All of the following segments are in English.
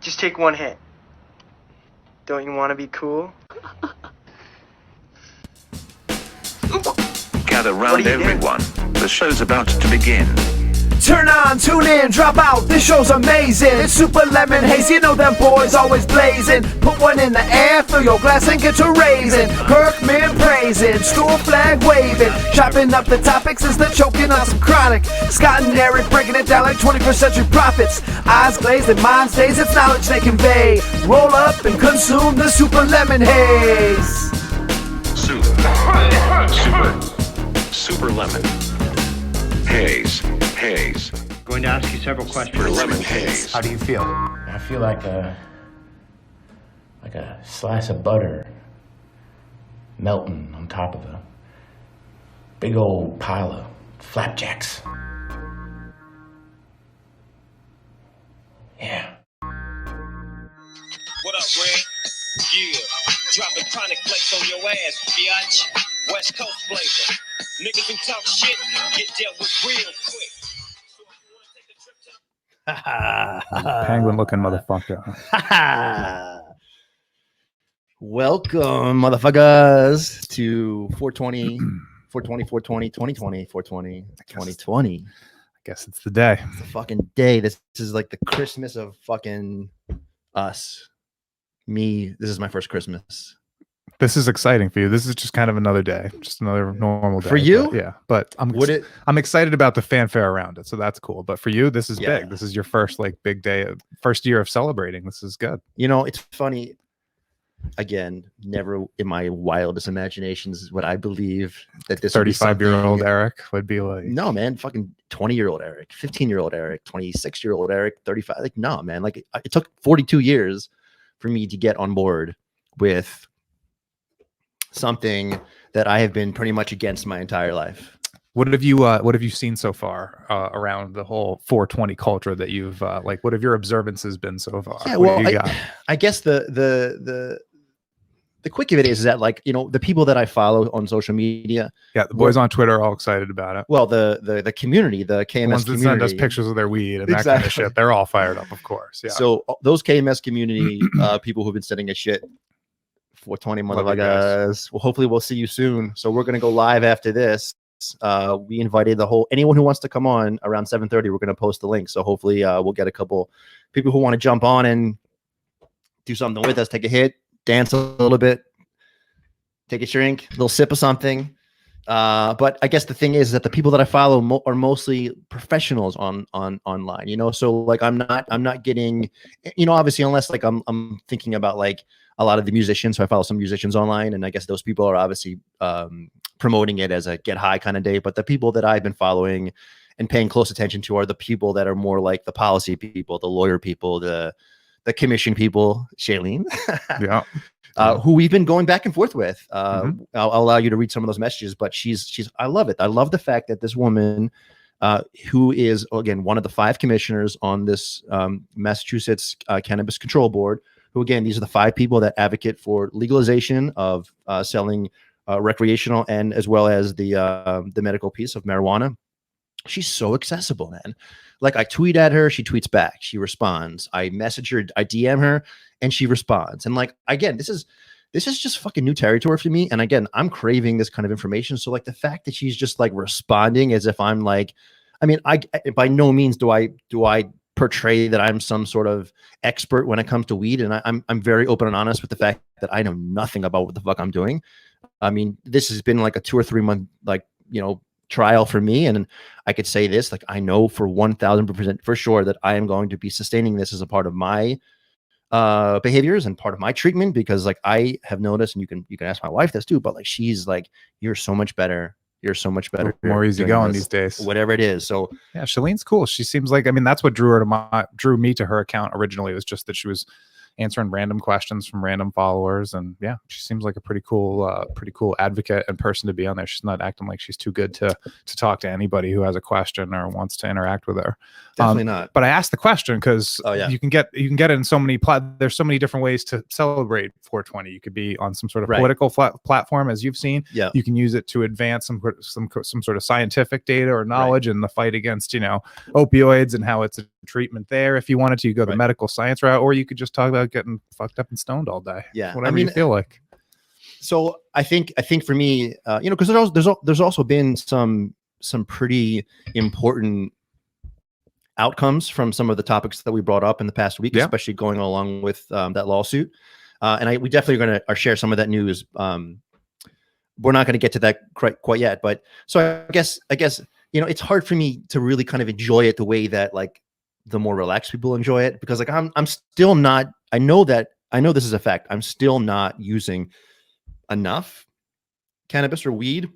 Just take one hit. Don't you want to be cool? Gather round everyone. The show's about to begin. Turn on, tune in, drop out, this show's amazing. It's Super Lemon Haze, you know them boys always blazing. Put one in the air, fill your glass and get to raising. Kirk Min praising, school flag waving. Chopping up the topics as they're choking on some chronic. Scott and Eric breaking it down like 21st century prophets. Eyes glazed and minds dazed, it's knowledge they convey. Roll up and consume the Super Lemon Haze. Super Lemon Haze. Going to ask you several questions. Super Lemon Haze. How do you feel? I feel like a slice of butter melting on top of a big old pile of flapjacks. Yeah. What up, Red? Yeah. Dropping chronic flakes on your ass, biatch. West Coast flavor. Niggas who talk shit get dealt with real quick. Penguin looking motherfucker. Welcome, motherfuckers, to 420, 2020. I guess it's the day. It's the fucking day. This is like the Christmas of fucking us. Me, this is my first Christmas. This is exciting for you. This is just kind of another day, just another normal day for you. But I'm excited about the fanfare around it, so that's cool. But for you, this is big. This is your first like big day, first year of celebrating. This is good. You know, it's funny. Again, never in my wildest imaginations would I believe that this 35-year-old Eric would be like, no, man, fucking 20-year-old Eric, 15-year-old Eric, 26-year-old Eric, 35. Like, no, man, like it took 42 years for me to get on board with something that I have been pretty much against my entire life. What have you seen so far around the whole 420 culture that you've like? What have your observances been so far? Yeah, well, I guess the quick of it is that, like, you know, the people that I follow on social media, the boys on Twitter are all excited about it. Well, the community, the KMS ones that community, send us pictures of their weed and that kind of shit, they're all fired up, of course. Yeah. So those KMS community people who've been sending us shit. 420 motherfuckers. Well, hopefully we'll see you soon. So we're gonna go live after this. We invited anyone who wants to come on around 7:30. We're gonna post the link. So hopefully we'll get a couple people who want to jump on and do something with us. Take a hit, dance a little bit, take a drink, a little sip of something. But I guess the thing is that the people that I follow are mostly professionals on online. You know, so like I'm not getting, you know, obviously unless like I'm thinking about like a lot of the musicians. So I follow some musicians online, and I guess those people are obviously promoting it as a get high kind of day. But the people that I've been following and paying close attention to are the people that are more like the policy people, the lawyer people, the commission people, Shailene, who we've been going back and forth with. I'll allow you to read some of those messages, but she's I love it. I love the fact that this woman, who is, again, one of the 5 commissioners on this Massachusetts Cannabis Control Board, who, again, these are the 5 people that advocate for legalization of selling recreational and as well as the medical piece of marijuana. She's so accessible, man. Like, I tweet at her, she tweets back, she responds. I message her, I DM her, and she responds. And like, again, this is just fucking new territory for me. And again, I'm craving this kind of information. So like the fact that she's just like responding as if I'm like, I mean, I by no means do I portray that I'm some sort of expert when it comes to weed. And I'm very open and honest with the fact that I know nothing about what the fuck I'm doing. I mean, this has been like a 2 or 3 month, like, you know, trial for me. And I could say this, like, I know for 1000% for sure that I am going to be sustaining this as a part of my behaviors and part of my treatment, because like I have noticed, and you can ask my wife this too, but like, she's like, you're so much better. You're so much better. More easy going these days. Whatever it is. So yeah, Shalene's cool. She seems like, I mean, that's what drew me to her account originally, was just that she was answering random questions from random followers. And yeah, she seems like a pretty cool advocate and person to be on there. She's not acting like she's too good to talk to anybody who has a question or wants to interact with her. Definitely not. But I asked the question because you can get it in so many there's so many different ways to celebrate 420. You could be on some sort of political platform, as you've seen. Yeah. You can use it to advance some sort of scientific data or knowledge in the fight against, you know, opioids and how it's treatment there. If you wanted to, you go the Right. medical science route, or you could just talk about getting fucked up and stoned all day. Yeah. Whatever you feel like. So I think for me, because there's also been some pretty important outcomes from some of the topics that we brought up in the past week, especially going along with that lawsuit. And we definitely are going to share some of that news. We're not going to get to that quite yet, but so I guess it's hard for me to really kind of enjoy it the way that like the more relaxed people enjoy it, because like I'm still not. I know this is a fact. I'm still not using enough cannabis or weed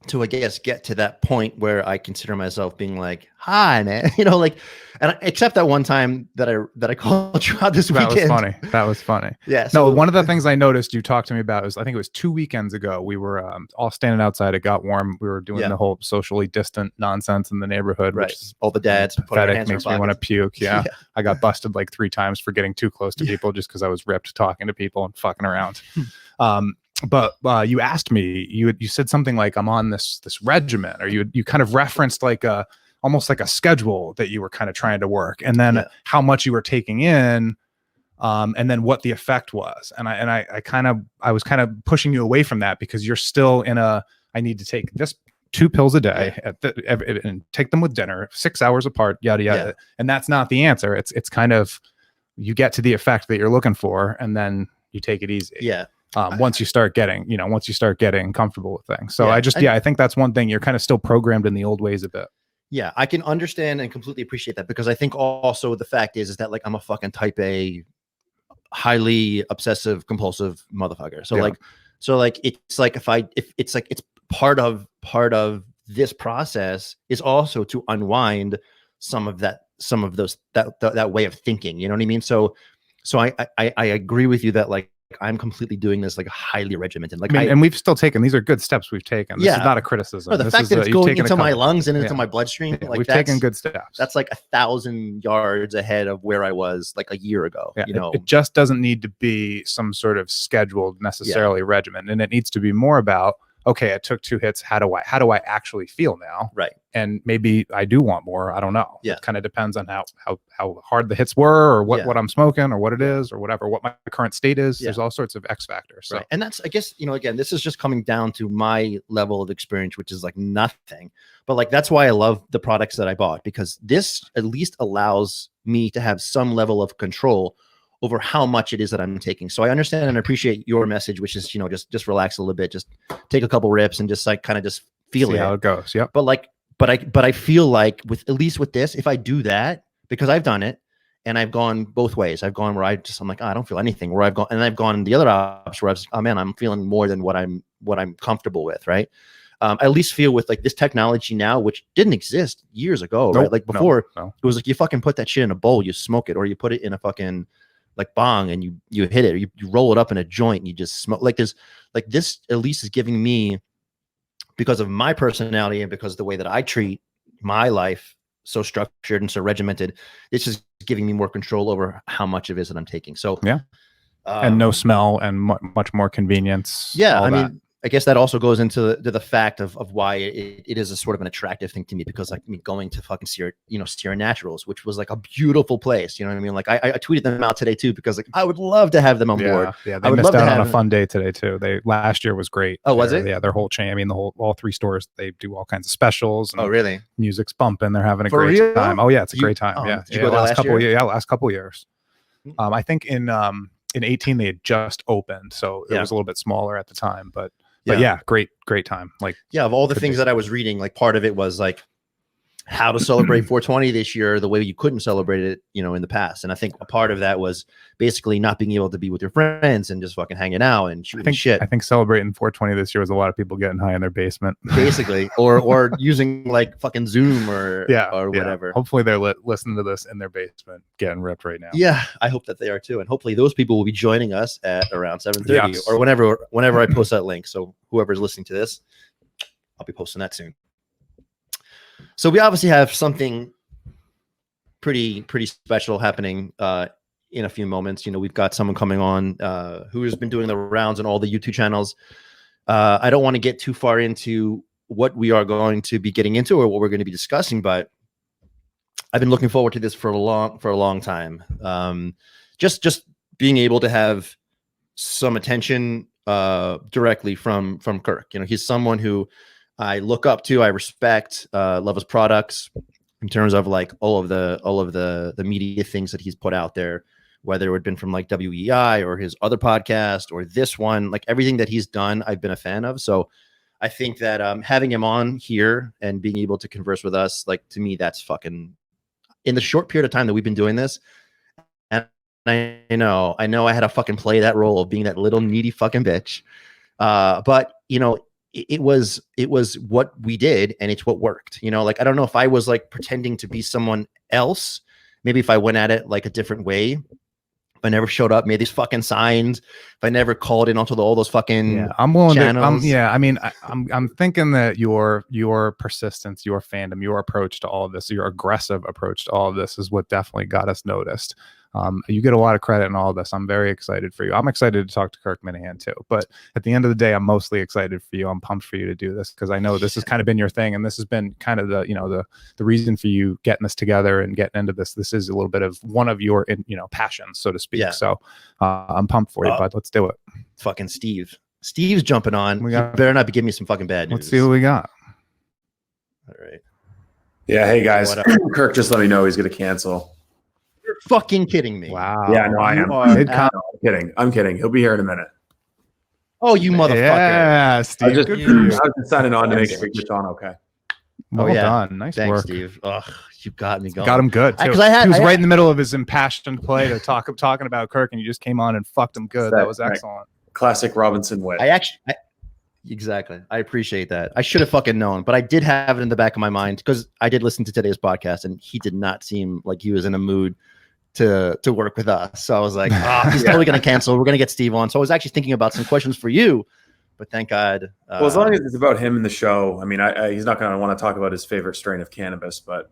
to, I guess, get to that point where I consider myself being like, hi, man, like, and except that one time that I called you out this weekend. That was funny. Yeah. So one of the things I noticed you talked to me about was, I think it was 2 weekends ago, we were all standing outside. It got warm. We were doing the whole socially distant nonsense in the neighborhood, Right. which is all the dads pathetic, makes me want to puke. Yeah. Yeah. I got busted like 3 times for getting too close to people just because I was ripped talking to people and fucking around. But you asked me, you said something like, I'm on this regimen, or you kind of referenced like almost like a schedule that you were kind of trying to work, and then how much you were taking in, and then what the effect was. And I was kind of pushing you away from that, because you're still in I need to take this 2 pills a day and take them with dinner 6 hours apart, yada yada. And that's not the answer. It's kind of, you get to the effect that you're looking for, and then you take it easy. Yeah. Once you start getting comfortable with things. So I think that's one thing, you're kind of still programmed in the old ways a bit. Yeah, I can understand and completely appreciate that, because I think also the fact is that like I'm a fucking type A, highly obsessive compulsive motherfucker. So like it's like if it's like it's part of this process is also to unwind some of that way of thinking. You know what I mean? So I agree with you that like I'm completely doing this like highly regimented. Like, and we've still taken, these are good steps we've taken. This is not a criticism. No, the fact that it's going into my lungs and into my bloodstream, like we've taken good steps. That's like 1,000 yards ahead of where I was like a year ago. Yeah, it just doesn't need to be some sort of scheduled necessarily regimen, and it needs to be more about, okay, I took 2 hits. How do I actually feel now? Right. And maybe I do want more. I don't know. Yeah. It kind of depends on how hard the hits were, or what I'm smoking, or what it is, or whatever, what my current state is. There's all sorts of X factors. So. Right. And that's, I guess, again, this is just coming down to my level of experience, which is like nothing. But like, that's why I love the products that I bought, because this at least allows me to have some level of control over how much it is that I'm taking. So I understand and appreciate your message, which is, just relax a little bit, just take a couple rips and just like kind of just feel See how it goes. Yep. But I feel like at least with this, if I do that, because I've done it and I've gone both ways. I've gone where I'm like, I don't feel anything, where I've gone the other option where I'm feeling more than what I'm comfortable with. Right. I at least feel with like this technology now, which didn't exist years ago, right? Like before it was like, you fucking put that shit in a bowl, you smoke it, or you put it in a fucking like bong and you hit it, or you roll it up in a joint and you just smoke. Like this at least is giving me, because of my personality and because of the way that I treat my life, so structured and so regimented, it's just giving me more control over how much of it is that I'm taking. So and no smell and much more convenience. Yeah, I mean, I guess that also goes into the fact of why it is a sort of an attractive thing to me, because like going to fucking Sierra Naturals, which was like a beautiful place. You know what I mean? Like I tweeted them out today too, because like I would love to have them on board. Yeah, they missed out on a fun day today too. Last year was great. Oh, was it? Yeah, their whole chain. I mean, all 3 stores, they do all kinds of specials. And oh, really? Music's bumping. They're having a For great real? time. Oh yeah, it's a great time. Yeah, did you go there last year? Last couple years. I think in 18 they had just opened, so it was a little bit smaller at the time, but yeah, great time. Like, of all the things that I was reading, like part of it was like how to celebrate 420 this year the way you couldn't celebrate it, in the past. And I think a part of that was basically not being able to be with your friends and just fucking hanging out and shooting shit. I think celebrating 420 this year was a lot of people getting high in their basement, basically, or using like fucking Zoom or whatever. Hopefully they're listening to this in their basement, getting ripped right now. Yeah, I hope that they are too, and hopefully those people will be joining us at around 7:30 or whenever I post that link. So whoever's listening to this, I'll be posting that soon. So we obviously have something pretty special happening in a few moments. We've got someone coming on who has been doing the rounds on all the YouTube channels. I don't want to get too far into what we are going to be getting into or what we're going to be discussing, but I've been looking forward to this for a long time. Just being able to have some attention directly from Kirk. You know, he's someone who I look up to, I respect, love his products in terms of like all of the media things that he's put out there, whether it had been from like WEI or his other podcast or this one, like everything that he's done, I've been a fan of. So I think that having him on here and being able to converse with us, like to me, that's fucking, in the short period of time that we've been doing this. And I know I had to fucking play that role of being that little needy fucking bitch. But you know, it was what we did, and it's what worked. You know, like I don't know if I was like pretending to be someone else. Maybe if I went at it like a different way, if I never showed up, made these fucking signs, if I never called in onto all those fucking I'm willing channels. to. I mean, I'm thinking that your persistence, your fandom, your approach to all of this, your aggressive approach to all of this, is what definitely got us noticed. You get a lot of credit in all of this. I'm very excited for you. I'm excited to talk to Kirk Minihane too. But at the end of the day, I'm mostly excited for you. I'm pumped for you to do this because I know this has kind of been your thing, and this has been kind of the reason for you getting this together and getting into this. This is a little bit of one of your passions, so to speak. Yeah. So I'm pumped for you, bud. Let's do it. Fucking Steve's jumping on. We You better not be giving me some fucking bad news. Let's see what we got. All right. Yeah, hey guys. What up? Kirk just let me know he's gonna cancel. You're fucking kidding me. Wow. Yeah, no, I am. I'm kidding. He'll be here in a minute. Oh, you motherfucker. Yeah, Steve. I was Good for you. just signing on to make sure it's on okay. Well done. Nice Thanks, work. Steve. Ugh, you got me going. Got him good too. Because He was right in the middle of his impassioned play to talking about Kirk, and you just came on and fucked him good. That was excellent. Classic Robinson way. Exactly. I appreciate that. I should have fucking known, but I did have it in the back of my mind because I did listen to today's podcast, and he did not seem like he was in a mood to work with us. So I was like, he's totally going to cancel. We're going to get Steve on. So I was actually thinking about some questions for you, but thank God. Well, as long as it's about him in the show, I mean, he's not going to want to talk about his favorite strain of cannabis, but.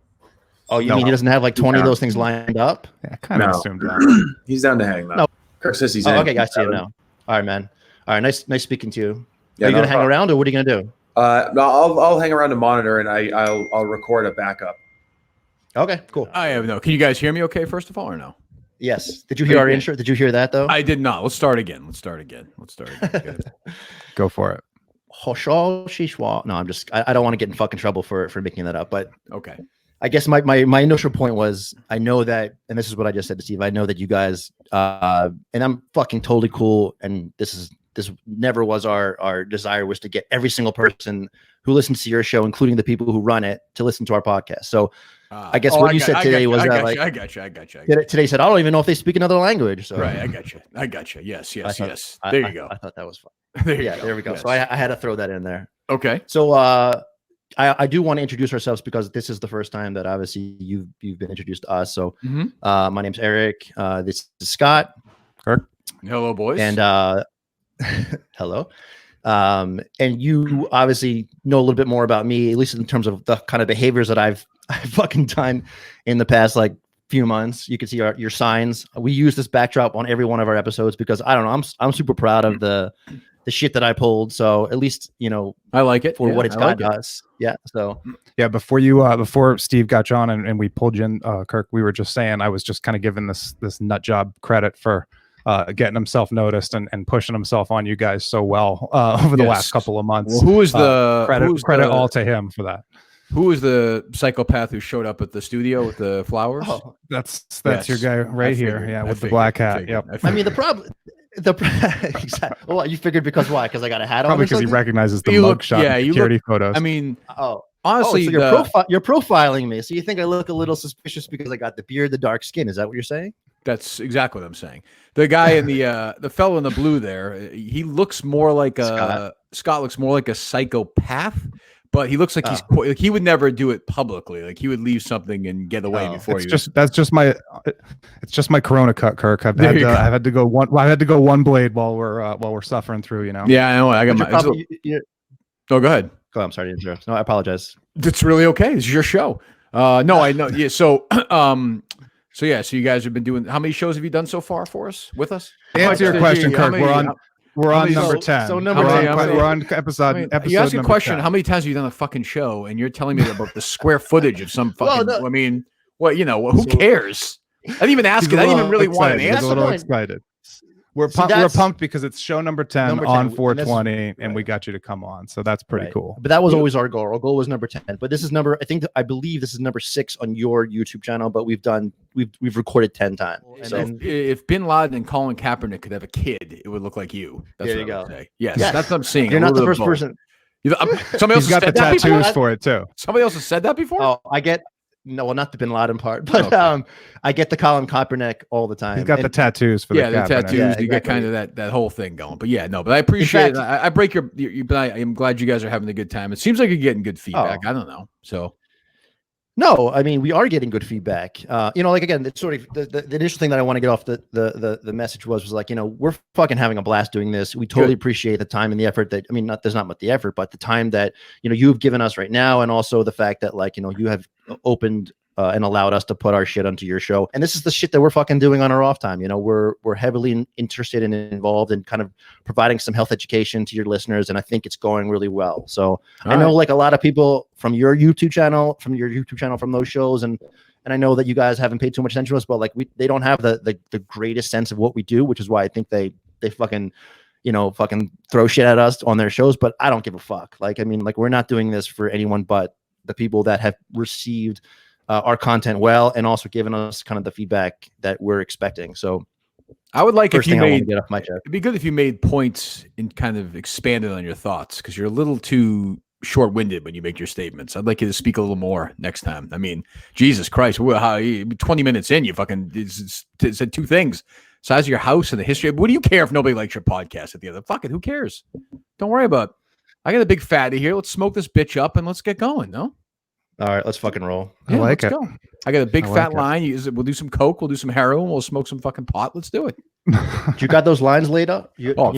Oh, you mean he doesn't have like 20 of those things lined up? Yeah, I kind of assumed that. He's down to hang, though. No. Kirk says he's in. Okay, I see it now. All right, man. All right, nice speaking to you. Yeah, Are you going to hang around, or what are you going to do? I'll hang around to monitor, and I'll record a backup. Okay, cool. I have no. Can you guys hear me okay, first of all, or no? Yes. Did you hear our intro? Did you hear that, though? I did not. Let's start again. Good. Go for it. No, I'm just, I don't want to get in fucking trouble for making that up, but Okay. I guess my initial point was, I know that, and this is what I just said to Steve, I know that you guys, and I'm fucking totally cool, and this never was our desire, was to get every single person who listens to your show, including the people who run it, to listen to our podcast. So I guess what you said today was that, like, I got you. Today said, I don't even know if they speak another language. So Right, I got you. Yes. There you go. I thought that was fun. There you Yeah, go. there we go. Yes. So I had to throw that in there. Okay. So I do want to introduce ourselves because this is the first time that obviously you've been introduced to us. So my name's Eric. This is Scott. Kirk. Hello, boys. And hello. And you obviously know a little bit more about me, at least in terms of the kind of behaviors that I've fucking done in the past like few months. You can see your signs. We use this backdrop on every one of our episodes because I don't know, I'm super proud of the shit that I pulled. So at least, I like it for what it's got like us. Yeah. So yeah, before Steve got you on and we pulled you in, Kirk, we were just saying, I was just kind of giving this nut job credit for getting himself noticed and pushing himself on you guys so well over the last couple of months. Well, who is the credit all to him for that? Who is the psychopath who showed up at the studio with the flowers? Oh, that's Yes. your guy right here. Yeah, with the black hat. Yep. I mean, the problem. Exactly. Well, you figured because why? Because I got a hat on. Probably because he recognizes the You look- mugshot yeah, and you security look- photos. I mean, Honestly, honestly, so you're profiling me. So you think I look a little suspicious because I got the beard, the dark skin? Is that what you're saying? that's exactly what I'm saying. The guy in the fellow in the blue there, he looks more like Scott looks more like a psychopath, but he looks like like he would never do it publicly. Like he would leave something and get away before that's just my Corona cut, Kirk. I've had to go one blade while we're suffering through. Yeah, I know. I got my. Oh, go ahead. Oh, I'm sorry to interrupt. No, I apologize. It's really okay. It's your show. No, I know. Yeah. So, so you guys have been doing. How many shows have you done so far for us? With us? To answer your question, Kirk, we're on number 10. So number we're on episode. You asked me a number question. 10. How many times have you done a fucking show? And you're telling me about the square footage of some fucking. Well, no. I mean, Well, who cares? I didn't even ask it. I didn't even really want an He's answer. a little excited. We're pumped because it's show number 10 Number 10, on and 420, and we right. got you to come on. So that's pretty Right. cool. But that was always our goal. Our goal was number 10. But this is I believe this is number 6 on your YouTube channel, but we've recorded 10 times. And if Bin Laden and Colin Kaepernick could have a kid, it would look like you. That's There what you I would go. say. Yes, Yes. that's what I'm seeing. You're A not the little first bit of both. person. Somebody else He's got the said that before? tattoos for it too. Somebody else has said that before? Oh, no, well, not the Bin Laden part, but Okay. I get the Colin Kaepernick all the time. He's got the tattoos for yeah, the the Kaepernick. tattoos. Yeah, You got exactly. kind of that whole thing going. But yeah, no. But I appreciate it. fact- I break your. But I am glad you guys are having a good time. It seems like you're getting good feedback. Oh. I don't know. So No, I mean we are getting good feedback. Like again, it's sort of the initial thing that I want to get off the message was like, we're fucking having a blast doing this. We totally appreciate the time and the effort that there's not much the effort, but the time that you've given us right now, and also the fact that you have opened and allowed us to put our shit onto your show. And this is the shit that we're fucking doing on our off time. We're heavily interested and involved in kind of providing some health education to your listeners, and I think it's going really well. So I know a lot of people from your YouTube channel, from those shows, and I know that you guys haven't paid too much attention to us, but they don't have the greatest sense of what we do, which is why I think they fucking fucking throw shit at us on their shows. But I don't give a fuck. We're not doing this for anyone but the people that have received our content well, and also given us kind of the feedback that we're expecting. So I would like if you made get off my chest. It'd be good if you made points and kind of expanded on your thoughts, because you're a little too short-winded when you make your statements. I'd like you to speak a little more next time. I mean, Jesus Christ, 20 minutes in, you fucking said 2 things: size of your house and the history. What do you care if nobody likes your podcast at the other? Fuck it, who cares? Don't worry about it. I got a big fatty here. Let's smoke this bitch up and let's get going. No. All right, let's fucking roll. I like let's it. go. I got a big I fat like it. line. We'll do some coke. We'll do some heroin. We'll smoke some fucking pot. Let's do it. You got those lines laid up? You got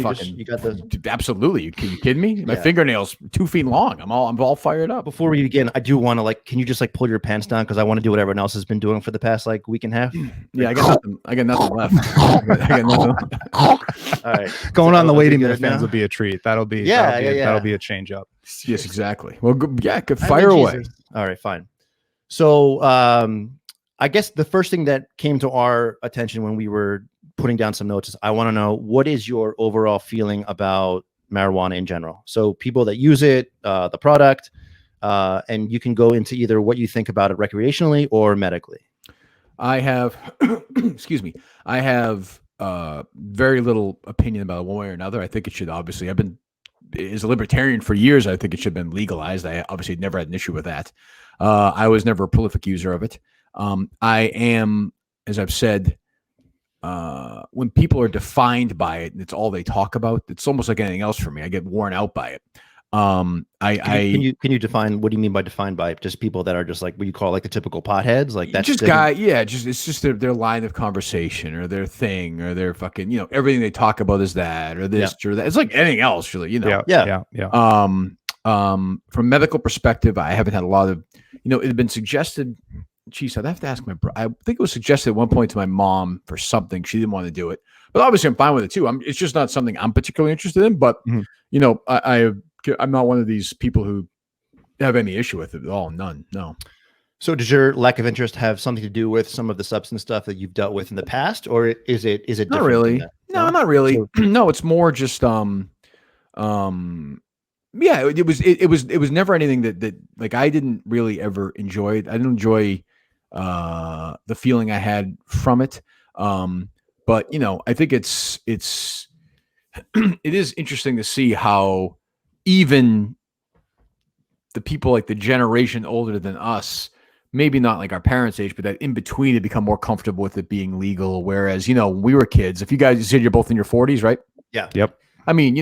those. Absolutely. You kidding me? My Yeah. fingernails 2 feet long. I'm all fired up. Before we begin, I do want to can you just pull your pants down, because I want to do what everyone else has been doing for the past week and a half. Yeah, I got nothing left. I got nothing. All right, Going on the Are we waiting good to fans now? will be a treat. That'll be Yeah. that'll be a change up. Yes, exactly. Well, good. I Fire mean, away. Jesus. All right, fine. So I guess the first thing that came to our attention when we were putting down some notes is I want to know, what is your overall feeling about marijuana in general? So people that use it, the product, and you can go into either what you think about it recreationally or medically. I have, excuse me. I have very little opinion about it one way or another. I think it should obviously. I've been as a libertarian for years. I think it should have been legalized. I obviously never had an issue with that. I was never a prolific user of it. I am, as I've said, when people are defined by it and it's all they talk about, it's almost like anything else for me. I get worn out by it. Can you define, what do you mean by defined by it? Just people that are just what you call the typical potheads? That's just it's just their line of conversation or their thing or their fucking, everything they talk about is that or this or that. It's like anything else, really, Yeah. From a medical perspective, I haven't had a lot of, it had been suggested. Geez, I'd have to ask my brother. I think it was suggested at one point to my mom for something. She didn't want to do it, but obviously I'm fine with it too. It's just not something I'm particularly interested in. But I'm not one of these people who have any issue with it at all. None. No. So does your lack of interest have something to do with some of the substance stuff that you've dealt with in the past, or is it Not different really? than that? No, not really. So- No, it's more just yeah, it was never anything that I didn't really ever enjoy it. I didn't enjoy the feeling I had from it. But I think it is interesting to see how even the people like the generation older than us, maybe not like our parents' age, but that in between, had become more comfortable with it being legal. Whereas, when we were kids, if you guys said you're both in your 40s, right? Yeah. Yep. I mean,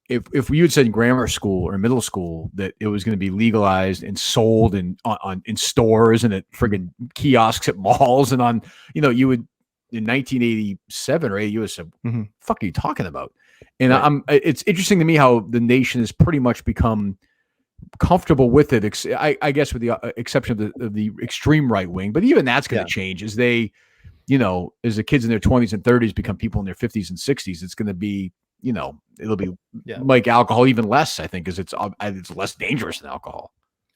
if you had said in grammar school or middle school that it was going to be legalized and sold in stores and at friggin' kiosks at malls and on, you would in 1987 or 80, you would have said, fuck are you talking about? And Right. It's interesting to me how the nation has pretty much become comfortable with it. I guess with the exception of the extreme right wing, but even that's going to change as they, as the kids in their 20s and 30s become people in their 50s and 60s. It's going to be, it'll be like alcohol, even less, I think, because it's less dangerous than alcohol.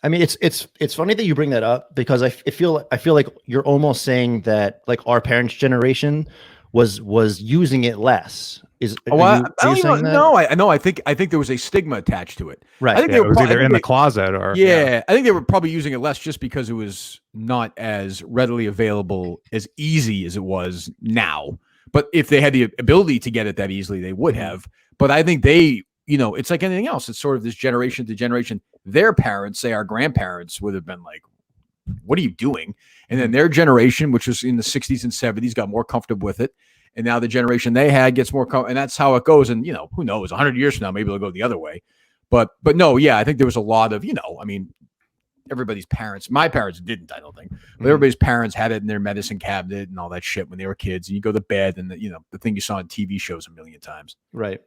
I mean, it's funny that you bring that up because I feel like you're almost saying that like our parents' generation was using it less. I don't even know. I know. I think there was a stigma attached to it. Right. I think it was either in the closet or I think they were probably using it less just because it was not as readily available, as easy as it was now. But if they had the ability to get it that easily, they would have. But I think they, it's like anything else. It's sort of this generation to generation. Their parents, say our grandparents, would have been like, "What are you doing?" And then their generation, which was in the 60s and 70s, got more comfortable with it. And now the generation they had gets more, and that's how it goes. And, who knows, 100 years from now, maybe it'll go the other way. But no, yeah, I think there was a lot of, I mean, everybody's parents, my parents didn't, I don't think, but everybody's parents had it in their medicine cabinet and all that shit when they were kids. And you go to bed and, the thing you saw on TV shows a million times. Right.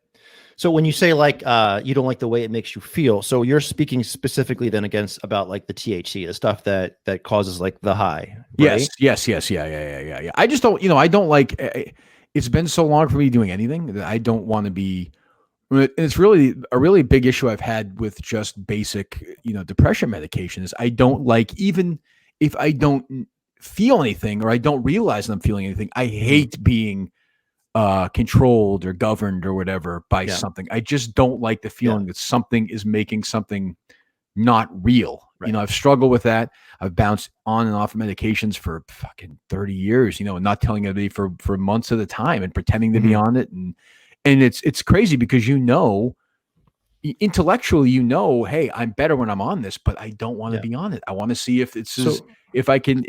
So when you say like, you don't like the way it makes you feel, so you're speaking specifically then about like the THC, the stuff that causes like the high. Right? Yes. Yeah. I just don't, I don't like, it's been so long for me doing anything that I don't want to be. And it's really a really big issue I've had with just basic, depression medication is I don't like, even if I don't feel anything or I don't realize I'm feeling anything, I hate being controlled or governed or whatever by something. I just don't like the feeling that something is making something not real. Right. I've struggled with that. I've bounced on and off of medications for fucking 30 years, and not telling anybody for months at a time and pretending to be on it. And it's crazy because, intellectually, hey, I'm better when I'm on this, but I don't want to be on it. I want to see if if I can,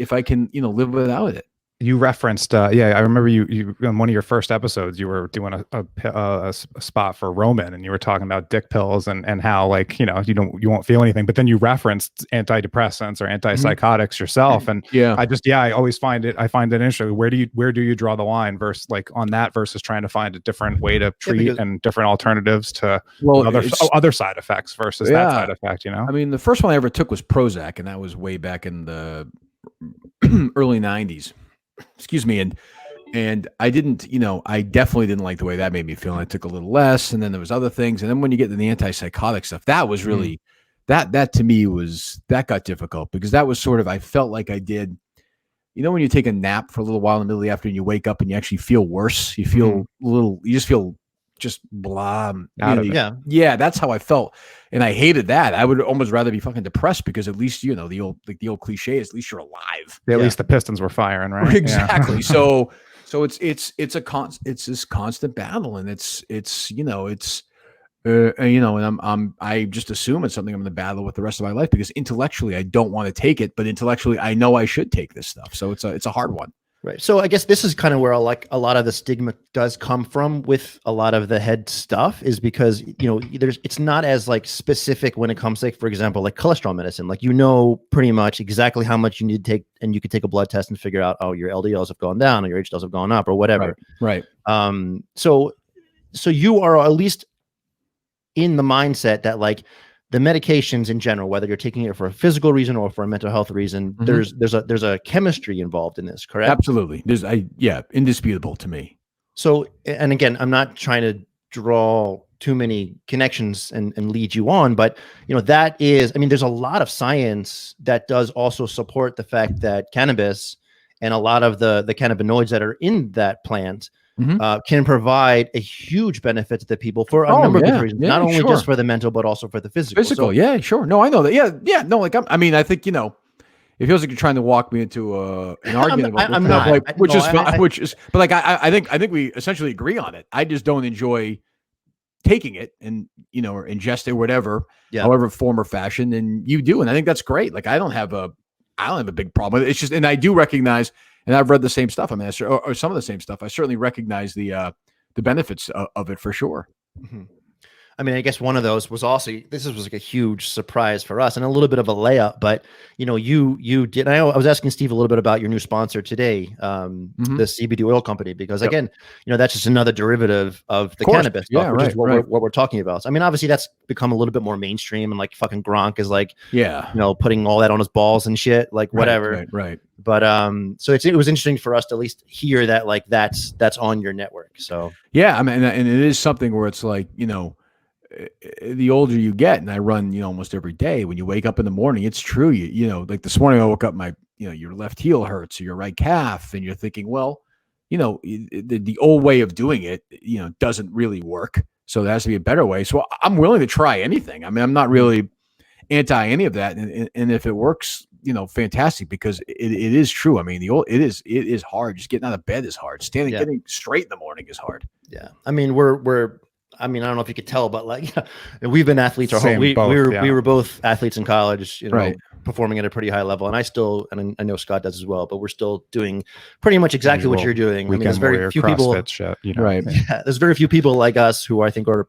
live without it. You referenced, I remember you in one of your first episodes, you were doing a spot for Roman, and you were talking about dick pills and how like you won't feel anything, but then you referenced antidepressants or antipsychotics yourself, and I always find it interesting. Where do you draw the line versus like on that versus trying to find a different way to treat and different alternatives to other side effects versus that side effect? I mean, the first one I ever took was Prozac, and that was way back in the early 90s. Excuse me. And I didn't, I definitely didn't like the way that made me feel. And I took a little less. And then there was other things. And then when you get to the antipsychotic stuff, that was really, that to me that got difficult because that was sort of, I felt like I did, when you take a nap for a little while in the middle of the afternoon, you wake up and you actually feel worse. You feel you just feel just blah. Yeah, that's how I felt. And I hated that. I would almost rather be fucking depressed because at least, the old cliche is at least you're alive. At least the pistons were firing, right? Exactly. Yeah. So it's this constant battle, and and I just assume it's something I'm going to battle with the rest of my life because intellectually I don't want to take it, but intellectually I know I should take this stuff. So it's a hard one. Right. So I guess this is kind of where like a lot of the stigma does come from with a lot of the head stuff is because, it's not as like specific when it comes to, like, for example, like cholesterol medicine, like, pretty much exactly how much you need to take, and you could take a blood test and figure out, oh, your LDLs have gone down or your HDLs have gone up or whatever. Right. So you are at least in the mindset that like the medications in general, whether you're taking it for a physical reason or for a mental health reason, there's a chemistry involved in this, correct? Absolutely. Indisputable to me. So, and again, I'm not trying to draw too many connections and lead you on, but that is, I mean, there's a lot of science that does also support the fact that cannabis and a lot of the cannabinoids that are in that plant can provide a huge benefit to the people for a number of different reasons, not only just for the mental, but also for the physical. So, yeah, sure. No, I know that. Yeah. No, like, I think, it feels like you're trying to walk me into an argument about I'm not. Like, but like, I think we essentially agree on it. I just don't enjoy taking it and, or ingest it, whatever, however form or fashion. And you do. And I think that's great. Like, I don't have a big problem with it. It's just, and I do recognize, and I've read the same stuff. I mean, or some of the same stuff. I certainly recognize the benefits of it for sure. Mm-hmm. I mean, I guess one of those was also, this was like a huge surprise for us and a little bit of a layup, but you did. I was asking Steve a little bit about your new sponsor today, the CBD oil company, because again, that's just another derivative of the cannabis stuff, which is what we're talking about. So, I mean, obviously that's become a little bit more mainstream, and like fucking Gronk is like, putting all that on his balls and shit, like whatever. Right. But so it was interesting for us to at least hear that like that's on your network. So yeah, I mean, and it is something where it's like, the older you get, and I run, almost every day. When you wake up in the morning, it's true. Like this morning, I woke up, your left heel hurts or your right calf, and you're thinking, well, the old way of doing it, doesn't really work. So there has to be a better way. So I'm willing to try anything. I mean, I'm not really anti any of that, and if it works, fantastic, because it is true. I mean, it is hard. Just getting out of bed is hard. Getting straight in the morning is hard. Yeah, I mean, I mean, I don't know if you could tell, but like, we've been athletes our whole. We were both athletes in college, right, performing at a pretty high level, and I know Scott does as well. But we're still doing pretty much exactly what you're doing. I mean, there's very few people, right? Yeah, there's very few people like us who I think are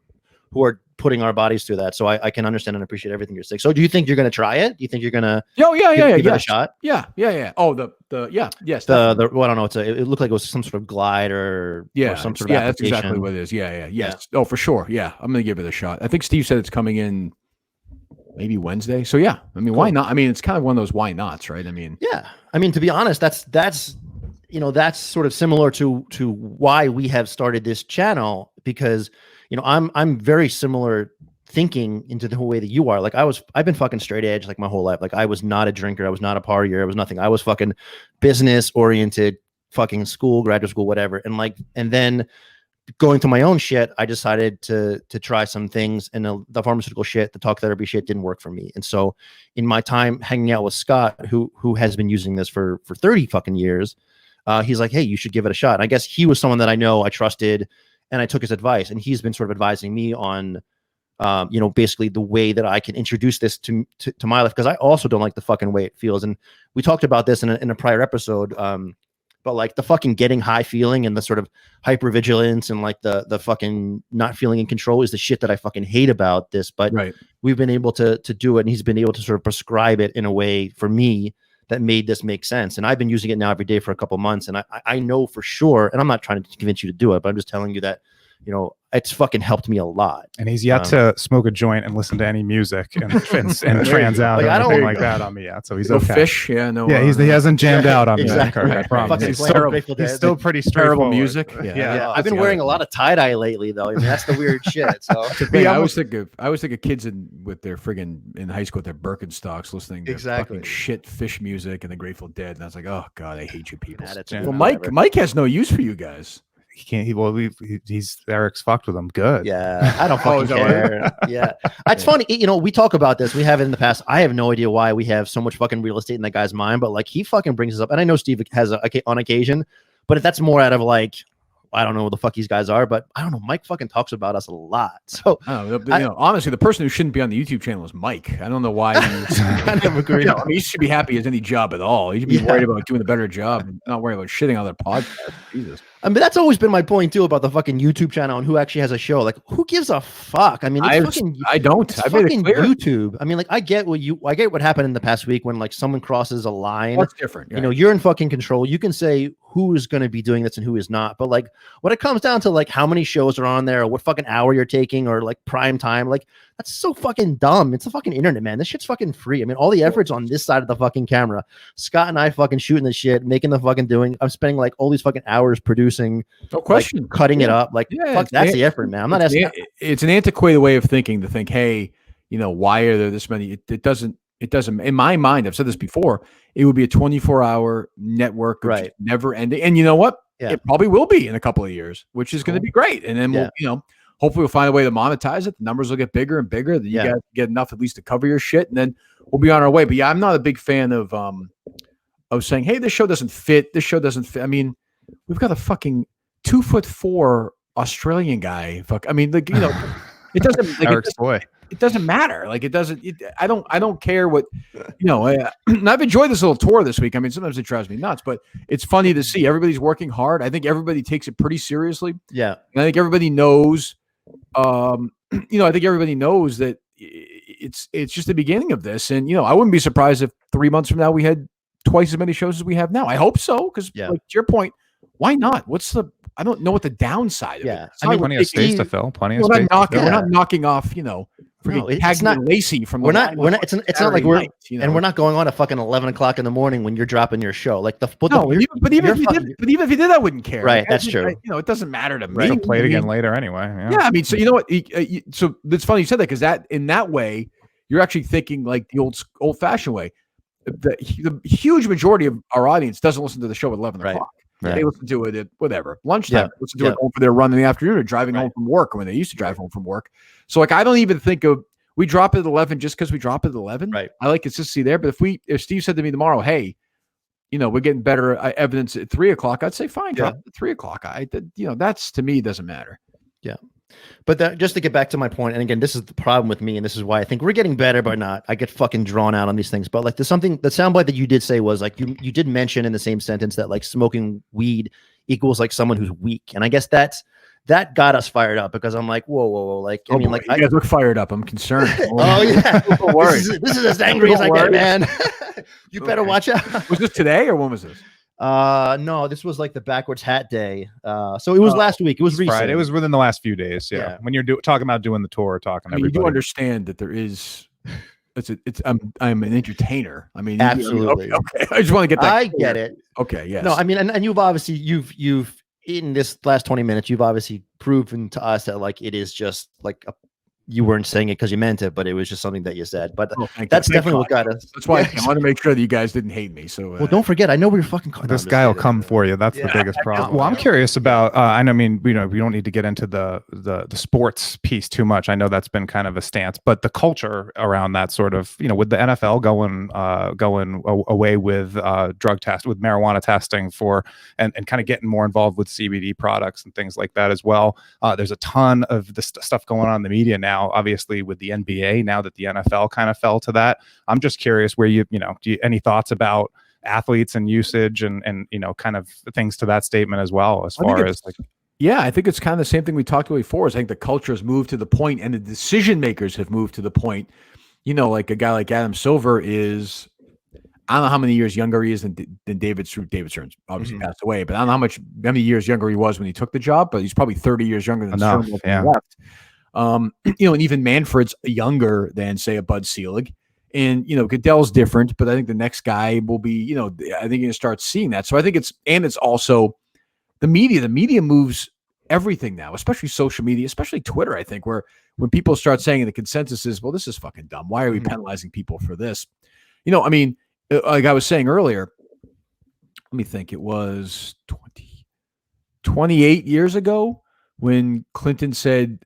putting our bodies through that. So I can understand and appreciate everything you're saying. So do you think you're going to try it? Do you think you're going to give it a shot? Yeah. Oh, yes. Well, I don't know. It looked like it was some sort of glide or some sort of that's exactly what it is. Yes. Oh, for sure. Yeah. I'm going to give it a shot. I think Steve said it's coming in maybe Wednesday. So yeah, I mean, why not? I mean, it's kind of one of those why nots, right? I mean, yeah. I mean, to be honest, that's sort of similar to why we have started this channel, because I'm very similar thinking into the whole way that you are. Like I've been fucking straight edge like my whole life. Like I was not a drinker. I was not a partier. I was nothing. I was fucking business oriented, fucking school, graduate school, whatever. And then going to my own shit, I decided to try some things, and the pharmaceutical shit, the talk therapy shit didn't work for me. And so in my time hanging out with Scott, who has been using this for 30 fucking years, he's like, hey, you should give it a shot. And I guess he was someone that I know, I trusted, and I took his advice, and he's been sort of advising me on, basically the way that I can introduce this to my life. Cause I also don't like the fucking way it feels. And we talked about this in a prior episode. But like the fucking getting high feeling and the sort of hypervigilance and like the fucking not feeling in control is the shit that I fucking hate about this. But we've been able to do it, and he's been able to sort of prescribe it in a way for me that made this make sense. And I've been using it now every day for a couple months. And I know for sure, and I'm not trying to convince you to do it, but I'm just telling you that, it's fucking helped me a lot. And he's yet to smoke a joint and listen to any music and trans out like, or anything like that on me yet. So he's no okay. Fish, he hasn't jammed out on me. Exactly. I promise. He's still pretty terrible straightforward. music. Yeah. I've been wearing a lot of tie-dye lately, though. I mean, that's the weird shit. So I always think of kids with their friggin' in high school with their Birkenstocks listening to fucking shit Fish music and the Grateful Dead, and I was like, oh god, I hate you people. Well, Mike has no use for you guys. He can't. He's Eric's fucked with him. Good. Yeah, I don't fucking care. Yeah, it's funny. We talk about this. We have it in the past. I have no idea why we have so much fucking real estate in that guy's mind, but like he fucking brings us up. And I know Steve has on occasion, but that's more out of like, I don't know what the fuck these guys are, but I don't know. Mike fucking talks about us a lot. So honestly, the person who shouldn't be on the YouTube channel is Mike. I don't know why. I kind of agree. He should be happy as any job at all. He should be worried about doing a better job, and not worried about shitting on their podcast. Jesus. I mean, that's always been my point too about the fucking YouTube channel and who actually has a show. Like, who gives a fuck? I mean, I don't. It's fucking YouTube. I mean, like, I get what happened in the past week when like someone crosses a line. That's different. Yeah. You're in fucking control. You can say who is going to be doing this and who is not. But like, when it comes down to like how many shows are on there, or what fucking hour you're taking, or like prime time, like that's so fucking dumb. It's the fucking internet, man. This shit's fucking free. I mean, all the effort's on this side of the fucking camera. Scott and I fucking shooting this shit, making the fucking doing. I'm spending like all these fucking hours producing. No question. Like, cutting it up. Like, fuck, that's the effort, man. I'm not asking. It's an antiquated way of thinking to think, hey, why are there this many? It doesn't, in my mind, I've said this before, it would be a 24-hour network, right? Never ending. And you know what? Yeah. It probably will be in a couple of years, which is going to be great. And then we'll, hopefully we'll find a way to monetize it. The numbers will get bigger and bigger. Then you guys get enough at least to cover your shit, and then we'll be on our way. But yeah, I'm not a big fan of saying, hey, this show doesn't fit. This show doesn't fit. I mean, we've got a fucking 2'4" Australian guy. I mean, like, it doesn't. Like, Eric's boy. It doesn't matter. Like, it doesn't. I don't care what. I've enjoyed this little tour this week. I mean, sometimes it drives me nuts, but it's funny to see everybody's working hard. I think everybody takes it pretty seriously. Yeah, and I think everybody knows. I think everybody knows that it's just the beginning of this, and I wouldn't be surprised if 3 months from now we had twice as many shows as we have now. I hope so, because like to your point, Why not? I don't know what the downside of Yeah. it is. I mean, plenty of space to fill. Plenty of We're space. not knocking. We're not knocking off. No, it's Cagney not. and Lacey from. We're the not. It's not like we're. night, And we're not going on at fucking 11 o'clock in the morning when you're dropping your show. Like but even if you did, I wouldn't care. Right, Like, that's true. it doesn't matter to me. Right. Play it again later anyway. Yeah, I mean, so you know what? So it's funny you said that because in that way, you're actually thinking like the old fashioned way. The huge majority of our audience doesn't listen to the show at 11 o'clock. Right. They listen to it at whatever lunchtime. Yeah. Listen to it home for their run in the afternoon or driving home from work when they used to drive home from work. So like, I don't even think of we drop it at 11 just because we drop it at 11. Right. I like consistency there. But if Steve said to me tomorrow, hey, we're getting better evidence at 3 o'clock, I'd say fine, drop it at 3 o'clock. That's to me doesn't matter. Yeah. But just to get back to my point, and again, this is the problem with me, and this is why I think we're getting better, but not. I get fucking drawn out on these things. But like, there's something. The soundbite that you did say was like you did mention in the same sentence that like smoking weed equals like someone who's weak, and I guess that got us fired up because I'm like, whoa, like I mean, like you guys look fired up. I'm concerned. Oh yeah, this is as angry as I get, man. You better watch out. Was this today or when was this? No, this was like the backwards hat day. So it was last week. It was recent. Friday. It was within the last few days. Yeah. When you're talking about doing the tour, talking. I mean, you do understand that there is. I'm an entertainer. I mean, absolutely. Okay. I just want to get that. I get it. Okay. Yes. No, I mean, and you've obviously you've in this last 20 minutes, you've obviously proven to us that like it is just like you weren't saying it because you meant it, but it was just something that you said. But that's definitely what got us. That's why I want to make sure that you guys didn't hate me. So well, don't forget, I know where you're fucking. This guy will come for you. That's the biggest problem. Well, I'm curious about. I mean, we don't need to get into the sports piece too much. I know that's been kind of a stance, but the culture around that sort of, with the NFL going away with with marijuana testing and kind of getting more involved with CBD products and things like that as well. There's a ton of this stuff going on in the media now. Obviously with the NBA, now that the NFL kind of fell to that, I'm just curious where any thoughts about athletes and usage and kind of things to that statement as well, as far as like. Yeah, I think it's kind of the same thing we talked about before. I think the culture has moved to the point and the decision makers have moved to the point, like a guy like Adam Silver is, I don't know how many years younger he is than David Stern. David Stern's obviously passed away, but I don't know how many years younger he was when he took the job, but he's probably 30 years younger than Stern when he left. And even Manfred's younger than say a Bud Selig, and Goodell's different, but I think the next guy will be, I think you're gonna start seeing that. So I think it's also the media. The media moves everything now, especially social media, especially Twitter. I think where when people start saying the consensus is, well, this is fucking dumb. Why are we penalizing people for this? I mean, like I was saying earlier, let me think. It was 28 years ago when Clinton said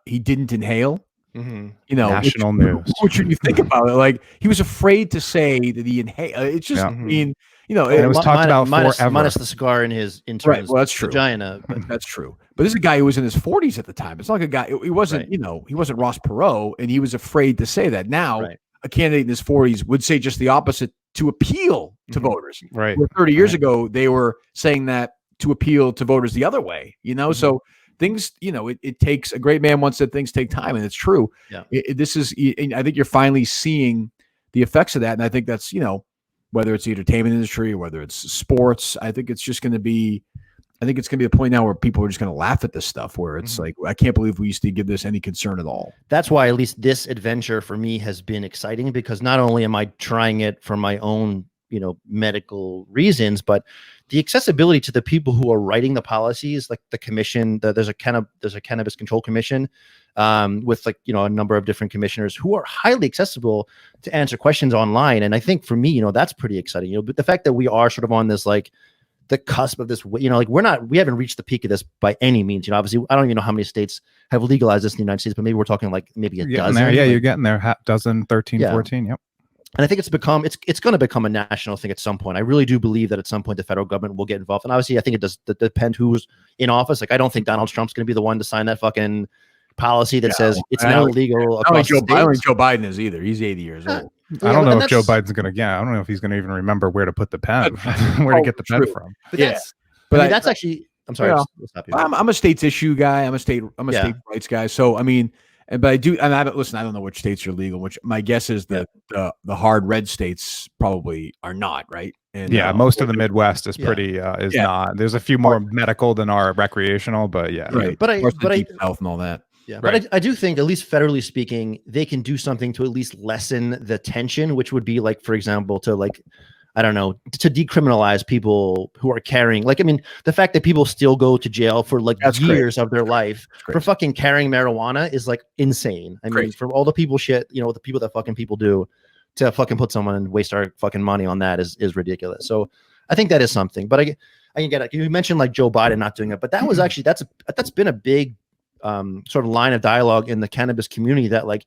he didn't inhale. National news. What should you think about it? Like he was afraid to say that he inhaled. It's just, I mean, and it was talked about forever. Minus the cigar in his right. Well, that's true. Vagina. That's true. But this is a guy who was in his 40s at the time. It's not like a guy. He wasn't, he wasn't Ross Perot, and he was afraid to say that. Now, a candidate in his 40s would say just the opposite to appeal to voters. Right. Where 30 years ago, they were saying that to appeal to voters the other way. So things, it takes a great man once said things take time, and it's true. Yeah. I think you're finally seeing the effects of that, and I think that's whether it's the entertainment industry or whether it's sports, I think it's going to be a point now where people are just going to laugh at this stuff. Where it's like, I can't believe we used to give this any concern at all. That's why at least this adventure for me has been exciting, because not only am I trying it for my own medical reasons, but the accessibility to the people who are writing the policies, like the commission, there's a cannabis control commission with a number of different commissioners who are highly accessible to answer questions online. And I think for me, that's pretty exciting, but the fact that we are sort of on this, like the cusp of this, we haven't reached the peak of this by any means. Obviously I don't even know how many states have legalized this in the United States, but maybe we're talking like maybe a dozen. There. Yeah, you're getting there. Half dozen, 13, 14. Yep. And I think it's going to become a national thing at some point. I really do believe that at some point the federal government will get involved. And obviously I think it does depend who's in office. Like I don't think Donald Trump's going to be the one to sign that fucking policy that says it's now illegal. I don't think Joe Biden is either. He's 80 years old. I don't know if Joe Biden's going to. I don't know if he's going to even remember where to put the pen, where to get the pen from. But that's actually. I'm sorry. I'm a states issue guy. I'm a state rights guy. So I mean, but I do, and I don't listen. I don't know which states are legal. Which my guess is that the hard red states probably are not, right? And most of the Midwest is pretty not. There's a few more medical than are recreational, but right. But I South and all that. Yeah, but I do think, at least federally speaking, they can do something to at least lessen the tension, which would be like, for example, to like, I don't know, to decriminalize people who are carrying. Like, I mean, the fact that people still go to jail for like years of their life for fucking carrying marijuana is like insane. I mean, for all the people the people that fucking people do to fucking put someone and waste our fucking money on that is ridiculous. So I think that is something. But I can get it. You mentioned like Joe Biden not doing it, but that was actually that's been a big sort of line of dialogue in the cannabis community that, like,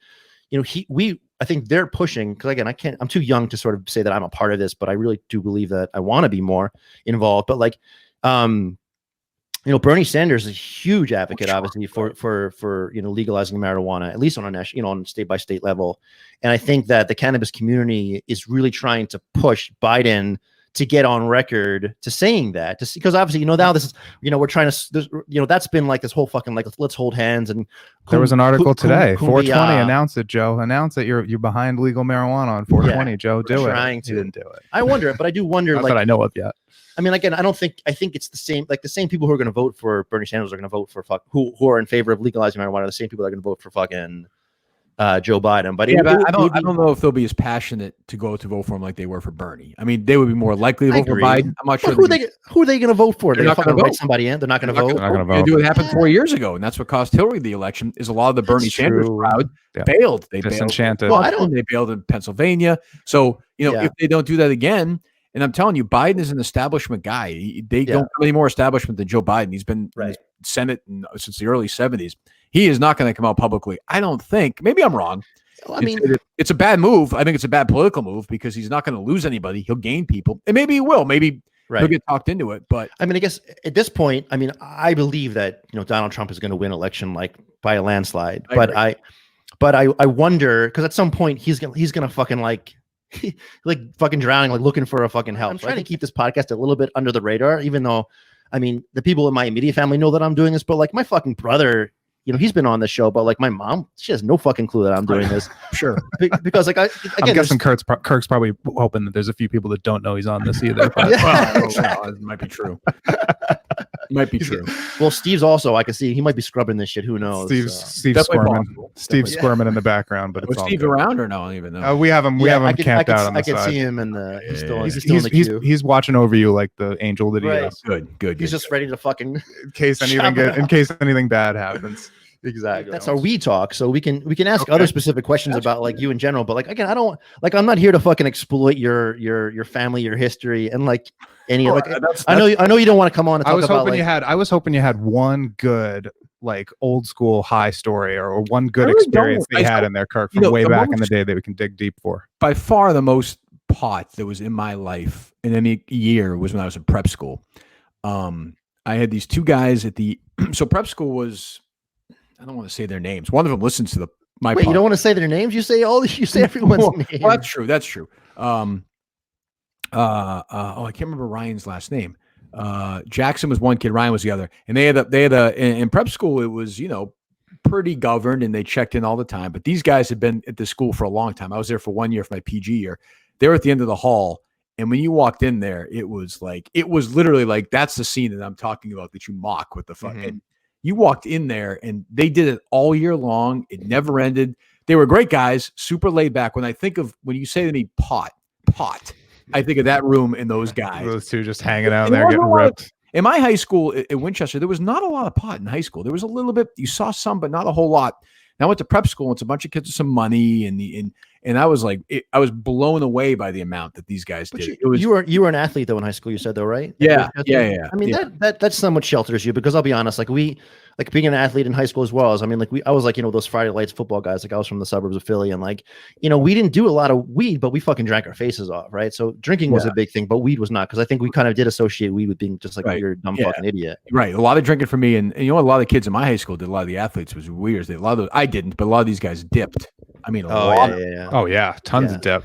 I think they're pushing, because again, I'm too young to sort of say that I'm a part of this, but I really do believe that I want to be more involved. But like, Bernie Sanders is a huge advocate, obviously, for legalizing marijuana, at least on a national, on state by state level. And I think that the cannabis community is really trying to push Biden to get on record to saying that, because obviously, now this is, we're trying to, that's been like this whole fucking like, let's hold hands. And there was an article today, 420 announced it, Joe. Announce that you're behind legal marijuana on 420, yeah, Joe. Do it. He didn't do it. I wonder, but I do wonder. Not that I know of yet. I mean, again, I think it's the same, like the same people who are going to vote for Bernie Sanders are going to vote for who are in favor of legalizing marijuana are the same people that are going to vote for fucking Joe Biden. But I don't know if they'll be as passionate to vote for him like they were for Bernie. I mean, they would be more likely to vote for Biden. I'm not sure who are they going to vote for? They're not going to write somebody in. They're not going to vote. They're not going to vote. They do what happened 4 years ago, and that's what cost Hillary the election. Is a lot of the Bernie Sanders crowd bailed. They disenchanted. Well, they bailed in Pennsylvania. So if they don't do that again. And I'm telling you, Biden is an establishment guy. They don't have any more establishment than Joe Biden. He's been in the Senate since the early 70s. He is not going to come out publicly. I don't think. Maybe I'm wrong. Well, I mean, it's a bad move. I think it's a bad political move because he's not going to lose anybody. He'll gain people. And maybe he will. Maybe he'll get talked into it. But I mean, I guess at this point, I mean, I believe that Donald Trump is going to win election like by a landslide. I wonder, because at some point he's gonna fucking like fucking drowning, like looking for a fucking help. I'm trying to keep this podcast a little bit under the radar, even though, I mean, the people in my immediate family know that I'm doing this, but like my fucking brother, he's been on this show, but like my mom, she has no fucking clue that I'm doing this. Sure. Because like, I'm guessing Kirk's probably hoping that there's a few people that don't know he's on this either. But it might be true. Might be true. Well, Steve's also, I can see he might be scrubbing this shit. Who knows? Steve's squirming. Steve's squirming in the background, but it's Steve around or no? I don't even know. We have him camped out on the side. I can see him, and he's still in the queue. He's watching over you like the angel that he is. Good. He's just ready to fucking in case anything bad happens. Exactly. That's our we talk. So we can ask other specific questions about like you in general. But like, again, I'm not here to fucking exploit your family, your history, and like any like. I know you don't want to come on and talk about. I was hoping you had one good like old school high story or one good experience they had in their Kirk from way back in the day that we can dig deep for. By far, the most pot that was in my life in any year was when I was in prep school. I had these two guys at so prep school was. I don't want to say their names. One of them listens to my. Wait, you don't want to say their names? You say everyone's name. Well, that's true. I can't remember Ryan's last name. Jackson was one kid. Ryan was the other. And they had in prep school. It was pretty governed, and they checked in all the time. But these guys had been at the school for a long time. I was there for 1 year for my PG year. They were at the end of the hall, and when you walked in there, it was literally like that's the scene that I'm talking about that you mock with the fucking. Mm-hmm. You walked in there and they did it all year long. It never ended. They were great guys, super laid back. When you say to me pot, I think of that room and those guys. Those two just hanging out there getting ripped. In my high school at Winchester, there was not a lot of pot in high school. There was a little bit. You saw some, but not a whole lot. And I went to prep school. And it's a bunch of kids with some money, and I was like, I was blown away by the amount that these guys did. You were an athlete though in high school. You said though, right? Yeah. I mean that somewhat shelters you, because I'll be honest, like being an athlete in high school as well as I was like those Friday Lights football guys. Like I was from the suburbs of Philly, and like we didn't do a lot of weed, but we fucking drank our faces off, right? So drinking was a big thing, but weed was not, because I think we kind of did associate weed with being just like a weird dumb fucking idiot. Right. A lot of drinking for me, and a lot of kids in my high school did. A lot of the athletes was weird. I didn't, but a lot of these guys dipped. I mean, Oh yeah, tons of dip.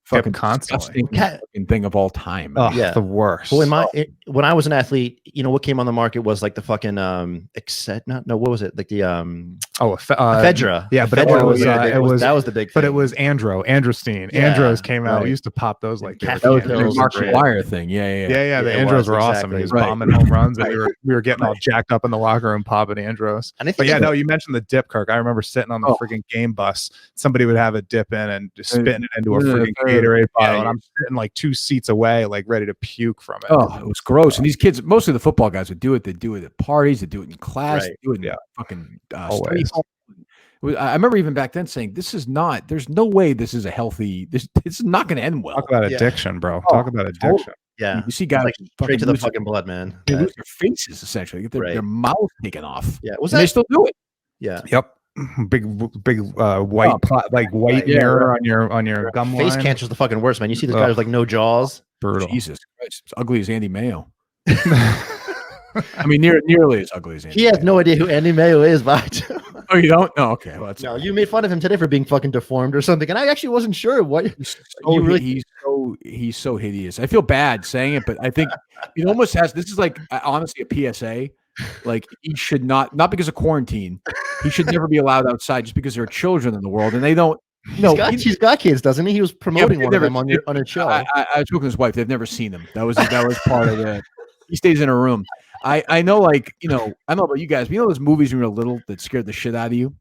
fucking constantly. disgusting fucking thing of all time. Oh, Yeah. the worst. Well, when I was an athlete, you know what came on the market was like the fucking what was it? Like the ephedra. Yeah, but Ephedra it was that was the big thing. But it was androstenine. Yeah, Andros came out. right. We used to pop those like they were Caffeine That was the pills Mark are great. McGuire thing. Yeah. Yeah, the it Andros was, were awesome. exactly. He was Right. bombing home runs, and we were getting all jacked up in the locker room popping Andros. And I But think yeah, no, you mentioned the dip, Kirk. I remember sitting on the freaking game bus. Somebody would have a dip in and just spitting it into a freaking Gatorade bottle, and I'm sitting like 2 seats away, like ready to puke from it. Oh, it was gross. And these kids, mostly the football guys, would do it. They do it at parties. They do it in class. Right. They do it in Yeah. fucking Always. study hall. I remember even back then saying, "This is not. There's no way this is a healthy. This is not going to end well." Talk about Yeah. addiction, bro. Oh, Talk about addiction. Yeah. You see guys Like fucking straight to the lose- fucking blood, man. They lose their faces essentially. Get their, Right. their mouth taken off. Yeah. Was And they that? still do it. Yeah. Yep. Big white like white Yeah, mirror on your gum Face line. cancer's the fucking worst, man. You see this guy Ugh. with like no jaws. Brutal. Jesus Christ, it's ugly as Andy Mayo. I mean, nearly as ugly as Andy. He has Mayo. no idea who Andy Mayo is, but Oh, you don't? No. Okay. Well, that's no, you made fun of him today for being fucking deformed or something, and I actually wasn't sure what. So You really- he's so hideous. I feel bad saying it, but I think it almost has. This is like honestly a PSA. Like he should not because of quarantine. He should never be allowed outside just because there are children in the world and they don't. No, He's got kids, doesn't he? He was promoting they've one of never- them on his show. I was talking to his wife. They've never seen him. That was part of it. He stays in a room. I know, like I don't know about you guys, but you know those movies when you were little that scared the shit out of you.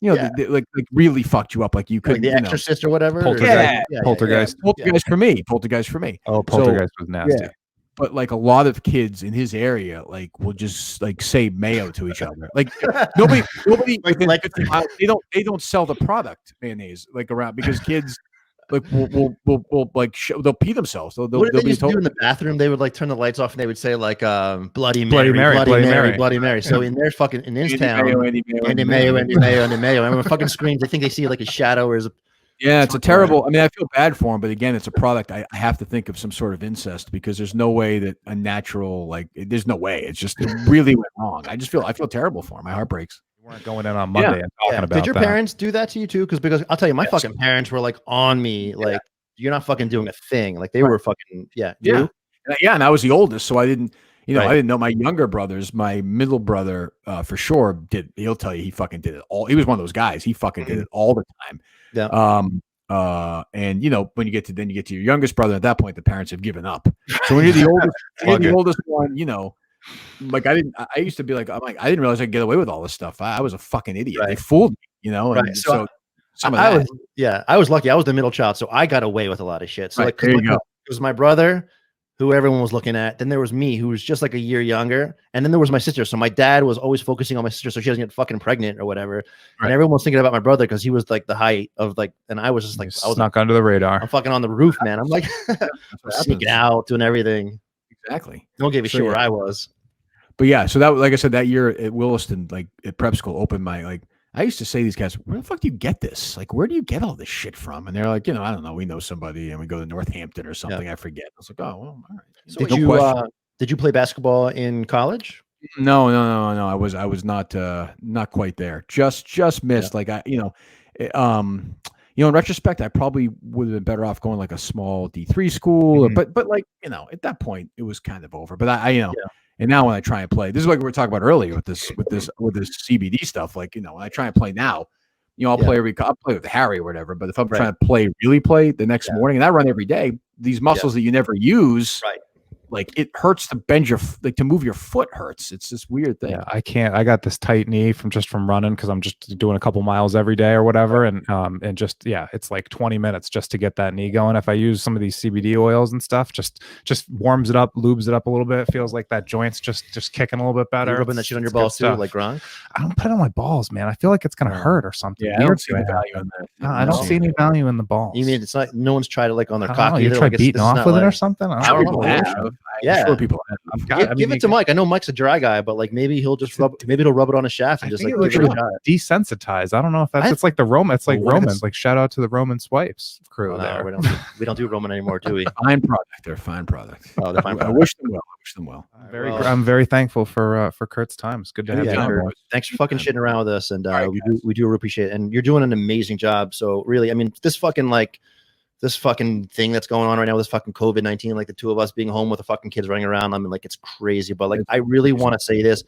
You know, Yeah. they like really fucked you up. Like you Like couldn't. The Exorcist or whatever. Poltergeist. Yeah. Poltergeist. Poltergeist for me. Poltergeist for me. Oh, Poltergeist was nasty. Yeah. But like a lot of kids in his area, like will just like say Mayo to each other. Like nobody within like- 50 miles, they don't sell the product mayonnaise like around because kids like will like they'll pee themselves. They'll What did they be used to do told. in the bathroom? They would like turn the lights off and they would say like Bloody Bloody Mary, Mary, Bloody Bloody Mary, Mary. Bloody Mary. So in their fucking in this Andy town, Mayo, Andy Mayo, Andy Mayo, Andy Mayo, Andy Mayo. And when fucking screams, they think they see like a shadow or is a Yeah, it's a terrible. I mean, I feel bad for him, but again, it's a product. I have to think of some sort of incest because there's no way that a natural there's no way. It's just it really went wrong. I feel terrible for him. My heart breaks. You weren't going in on Monday and talking Yeah. about Did your that. parents do that to you too? Because I'll tell you, my Yes. fucking parents were like on me, like you're not fucking doing a thing. Like they were fucking Yeah. You? And I was the oldest, so I didn't. Right. I didn't know my younger brothers. My middle brother, for sure, did. He'll tell you he fucking did it all. He was one of those guys. He fucking did it all the time. Yeah. And when you get to your youngest brother, at that point, the parents have given up. So when you're the oldest, one, like I used to be like, I didn't realize I could get away with all this stuff. I was a fucking idiot. Right. They fooled me, and Right. so some of I that. was lucky. I was the middle child, so I got away with a lot of shit. So Right, like, there you go. it was my brother, who everyone was looking at. Then there was me, who was just like a year younger, and then there was my sister. So my dad was always focusing on my sister, so she doesn't get fucking pregnant or whatever. Right. And everyone was thinking about my brother because he was like the height of like, and I was just like, I was snuck under the radar. I'm fucking on the roof, man. I'm like sneaking out, doing everything. Exactly. No one gave a So, shit yeah. where I was. But yeah, so that, like I said, that year at Williston, like at prep school, opened my like. I used to say to these guys, where the fuck do you get this? Like, where do you get all this shit from? And they're like, I don't know. We know somebody, and we go to Northampton or something. I forget. I was like, oh well, all right. So No question. did you play basketball in college? No. I was not quite there. Just missed. Like in retrospect, I probably would have been better off going like a small D3 school. But like at that point, it was kind of over. But And now when I try and play, this is like we were talking about earlier with this CBD stuff. Like when I try and play now, I'll play I'll play with Harry or whatever. But if I'm trying to really play the next morning, and I run every day, these muscles that you never use, like it hurts to bend to move your foot hurts. It's this weird thing. Yeah, I can't. I got this tight knee from running because I'm just doing a couple miles every day or whatever, and it's like 20 minutes just to get that knee going. If I use some of these CBD oils and stuff, just warms it up, lubes it up a little bit. It feels like that joint's just kicking a little bit better. Are you rubbing that shit on your It's good balls too, stuff. like Gronk? I don't put it on my balls, man. I feel like it's gonna hurt or something. Yeah, I don't see the value in that. No, I don't see any value in the balls. You mean it's not? No one's tried it like on their I don't know, cock you either. try Like, beating this is off not with it or like- something? I I don't don't know. know. I'm Yeah. sure people have. I've got, Give it to Mike. I know Mike's a dry guy, but like maybe he'll just maybe he'll rub it on a shaft I and just think like it give it a looks shot. desensitized. I don't know if that's it's like the Roman. It's like Well, what Roman. is- Like shout out to the Roman Swipes crew Oh, there. no, we don't do Roman anymore, do we? Fine product. They're fine product. Oh, they're fine I product. wish them well. I'm very thankful for Kurt's time. It's good to have you Yeah, on. sure. boys. Thanks for fucking shitting around with us, and right, we do appreciate it. And you're doing an amazing job. So really, I mean, this fucking like this fucking thing that's going on right now with this fucking COVID-19, like the two of us being home with the fucking kids running around. I mean, like, it's crazy. But like, I really want to say this.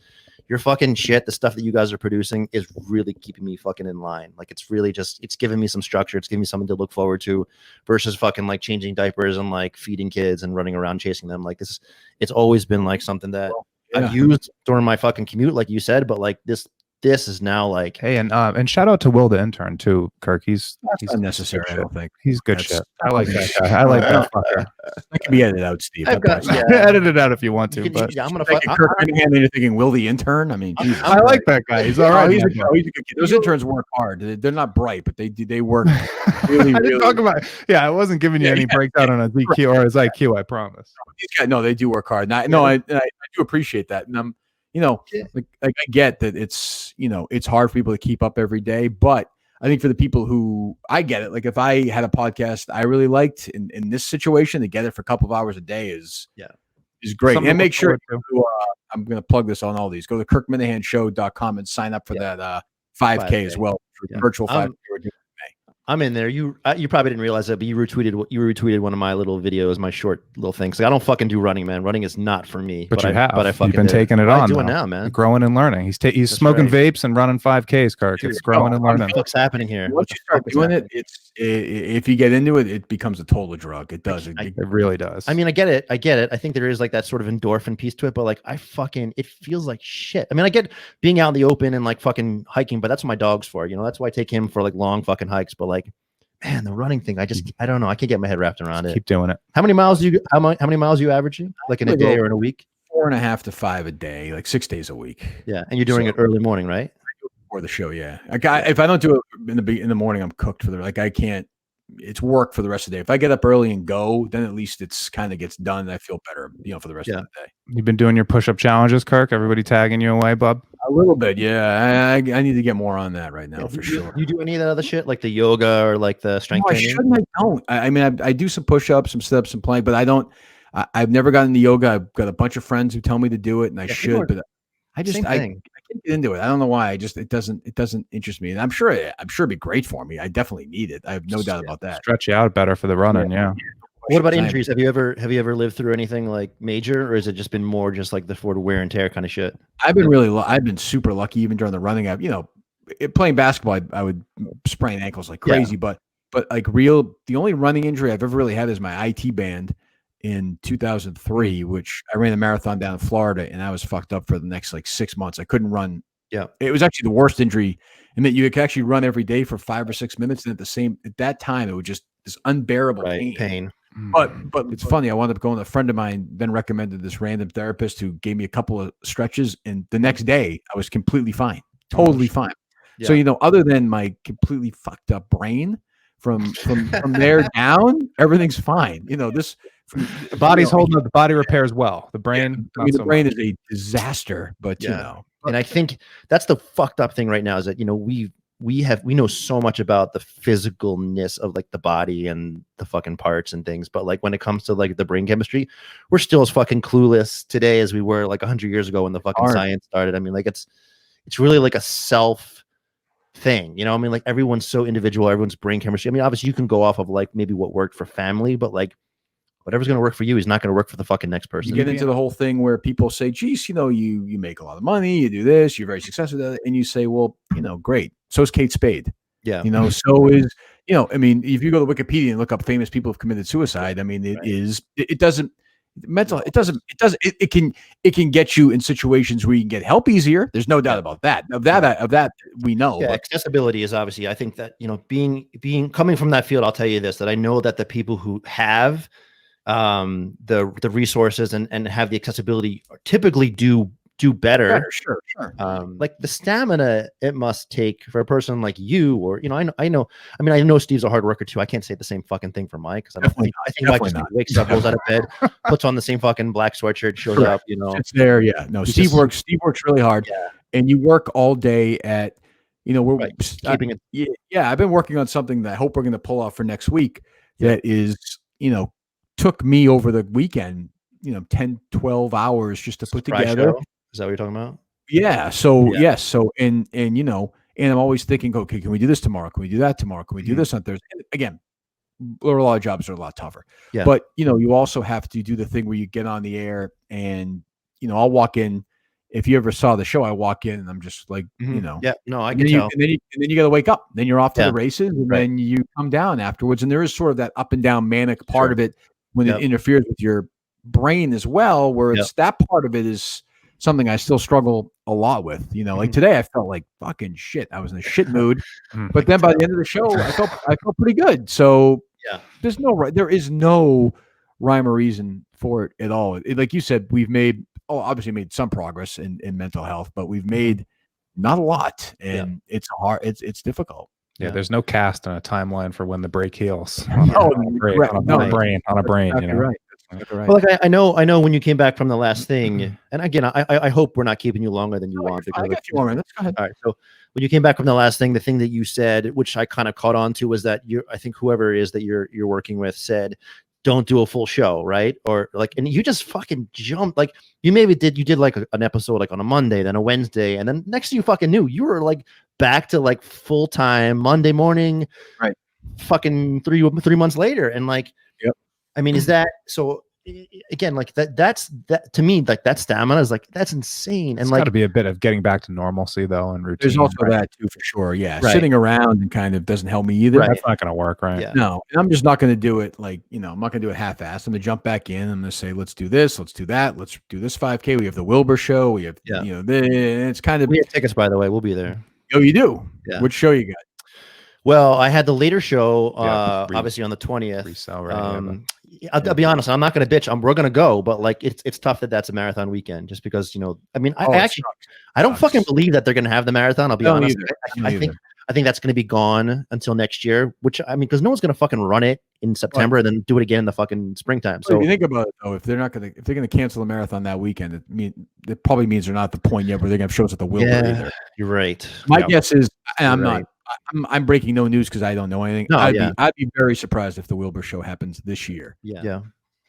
Your fucking shit, the stuff that you guys are producing is really keeping me fucking in line. Like, it's really just, it's giving me some structure. It's giving me something to look forward to versus fucking like changing diapers and like feeding kids and running around chasing them. Like this, it's always been like something that I've used during my fucking commute, like you said, but like this is now like, hey, and shout out to Will the intern too, Kirk. He's unnecessary. I don't think he's good shit. I like that guy. I like that fucker. That can be edited out, Steve. Edit it out if you want to. But I'm gonna Kirk Minihane, and you're thinking Will the intern? I mean, Jesus. I like that guy. He's all right. He's a good kid. Those interns work hard. They're not bright, but they work really. I didn't talk about. Yeah, I wasn't giving you any breakdown on his EQ or his IQ. I promise. These guys, no, they do work hard. I do appreciate that, and I'm. Like I get that it's it's hard for people to keep up every day, but I think for the people who I get it, like if I had a podcast I really liked in this situation, to get it for a couple of hours a day is great. And make sure I'm going to plug this on all these. Go to kirkminahaneshow.com and sign up for that 5K as well, virtual 5K. I'm in there. You probably didn't realize that, but you retweeted one of my little videos, my short little things. Like, I don't fucking do running, man. Running is not for me. But you have. But I fucking You've been taking it on. I'm doing now, man. You're growing and learning. He's smoking vapes and running 5Ks, Kirk. It's growing and learning. What's happening here? Once you start doing it, if you get into it, it becomes a total drug. It does. It really does. I mean, I get it. I think there is like that sort of endorphin piece to it, but like it feels like shit. I mean, I get being out in the open and like fucking hiking, but that's what my dog's for. That's why I take him for like long fucking hikes. But like, man, the running thing, I don't know. I can't get my head wrapped around it. Keep doing it. How many miles how many miles are you averaging? Like in a day or in a week? 4.5 to 5 a day, like 6 days a week. Yeah, and you're doing it early morning, right? Before the show, yeah. If I don't do it in the morning, I'm cooked for I can't. It's work for the rest of the day. If I get up early and go, then at least it's kind of gets done. I feel better, for the rest of the day. You've been doing your push-up challenges, Kirk? Everybody tagging you away, bub? A little bit, yeah. I need to get more on that right now, for sure. You do any of that other shit, like the yoga or like the strength training? I shouldn't. I don't. I mean, I do some push-ups, some sit-ups, some plank, but I don't. I've never gotten into yoga. I've got a bunch of friends who tell me to do it, and I should, but I can't get into it. I don't know why. It doesn't interest me, and I'm sure it'd be great for me. I definitely need it. I have no doubt about that. Stretch you out better for the running, yeah. What about injuries? Have you ever lived through anything like major, or has it just been more just like the for wear and tear kind of shit? I've been super lucky even during the running. Playing basketball, I would sprain ankles like crazy, but like the only running injury I've ever really had is my IT band in 2003, which I ran a marathon down in Florida, and I was fucked up for the next like 6 months. I couldn't run. Yeah, it was actually the worst injury in that you could actually run every day for 5 or 6 minutes, and at that time it was just this unbearable pain. But it's funny. I wound up going. A friend of mine then recommended this random therapist who gave me a couple of stretches, and the next day I was completely fine, totally fine. Yeah. So other than my completely fucked up brain, from there down, everything's fine. The body's holding up. The body repairs well. The brain, the brain is a disaster. But and I think that's the fucked up thing right now is that we know so much about the physicalness of like the body and the fucking parts and things, but like when it comes to like the brain chemistry, we're still as fucking clueless today as we were like 100 years ago when the fucking science started. I mean, like it's really like a self thing, I mean, like everyone's so individual, everyone's brain chemistry. I mean, obviously you can go off of like maybe what worked for family, but like whatever's going to work for you is not going to work for the fucking next person. You get into the whole thing where people say, geez, you make a lot of money, you do this, you're very successful at that. And you say, well, great. So is Kate Spade. Yeah. So is, I mean, if you go to Wikipedia and look up famous people who've committed suicide, I mean, it can get you in situations where you can get help easier. There's no doubt about that. Of that we know. Yeah, accessibility is obviously, I think that, being coming from that field, I'll tell you this, that I know that the people who have the resources and have the accessibility typically do better. Sure. Like the stamina it must take for a person like you, or I know Steve's a hard worker too. I can't say the same fucking thing for Mike, because I think Mike just wakes up, goes out of bed, puts on the same fucking black sweatshirt, shows up. It's there. Yeah, no. Steve works really hard, and you work all day at. We're keeping it. Yeah, I've been working on something that I hope we're going to pull off for next week. That is, took me over the weekend, 10, 12 hours just to put together. Show? Is that what you're talking about? Yeah. So, yes. So, and I'm always thinking, okay, can we do this tomorrow? Can we do that tomorrow? Can we do this on Thursday? And again, a lot of jobs are a lot tougher. Yeah. But you also have to do the thing where you get on the air and I'll walk in. If you ever saw the show, I walk in and I'm just like, Yeah, no, I and can then tell. and then you got to wake up. Then you're off to Yeah. the races, and Right. then you come down afterwards. And there is sort of that up and down manic part Sure. of it when Yep. it interferes with your brain as well, where it's that part of it is something I still struggle a lot with. Like today I felt like fucking shit. I was in a shit mood. But then by the end of the show, I felt pretty good. So Yeah. there is no rhyme or reason for it at all. Like you said, we've obviously made some progress in mental health, but we've made not a lot, and it's hard. It's difficult. Yeah, there's no cast on a timeline for when the break heals. On a brain. Exactly right. Well, like I know when you came back from the last thing, and again, I hope we're not keeping you longer than you want. Because I got you more minutes. Go ahead. All right. So when you came back from the last thing, the thing that you said, which I kind of caught on to, was that I think whoever it is that you're working with said, don't do a full show, right? Or like, and you just fucking jumped. Like you did like an episode like on a Monday, then a Wednesday, and then next thing you fucking knew, you were like back to like full time Monday morning, right? Fucking 3 months later, and like, yep. I mean, is that so? Again, like that's to me, like that stamina is like that's insane. And it's like got to be a bit of getting back to normalcy though, and routine. There's also that too, for sure. Yeah, Right. Sitting around and kind of doesn't help me either. Right. That's not going to work, right? Yeah. No, and I'm just not going to do it like I'm not going to do it half-assed. I'm going to jump back in. I'm going to say, let's do this, let's do that, let's do this 5K. We have the Wilbur show. We have it's kind of. We have tickets, by the way. We'll be there. Oh, you do? Yeah. Which show you got? Well, I had the later show, Yeah, obviously on the 20th. Resale, right? I'll be honest, I'm not going to bitch. We're going to go, but like it's tough that that's a marathon weekend, just because I mean, I don't fucking believe that they're going to have the marathon. I'll be honest. I think that's going to be gone until next year. Which I mean, because no one's going to fucking run it in September and then do it again in the fucking springtime. So if you think about it, though, if they're going to cancel the marathon that weekend, it probably means they're not at the point yet where they're going to have shows at the Wilbur either. You're right. My guess is, and You're I'm breaking no news because I don't know anything. No, I'd be very surprised if the Wilbur show happens this year. Yeah.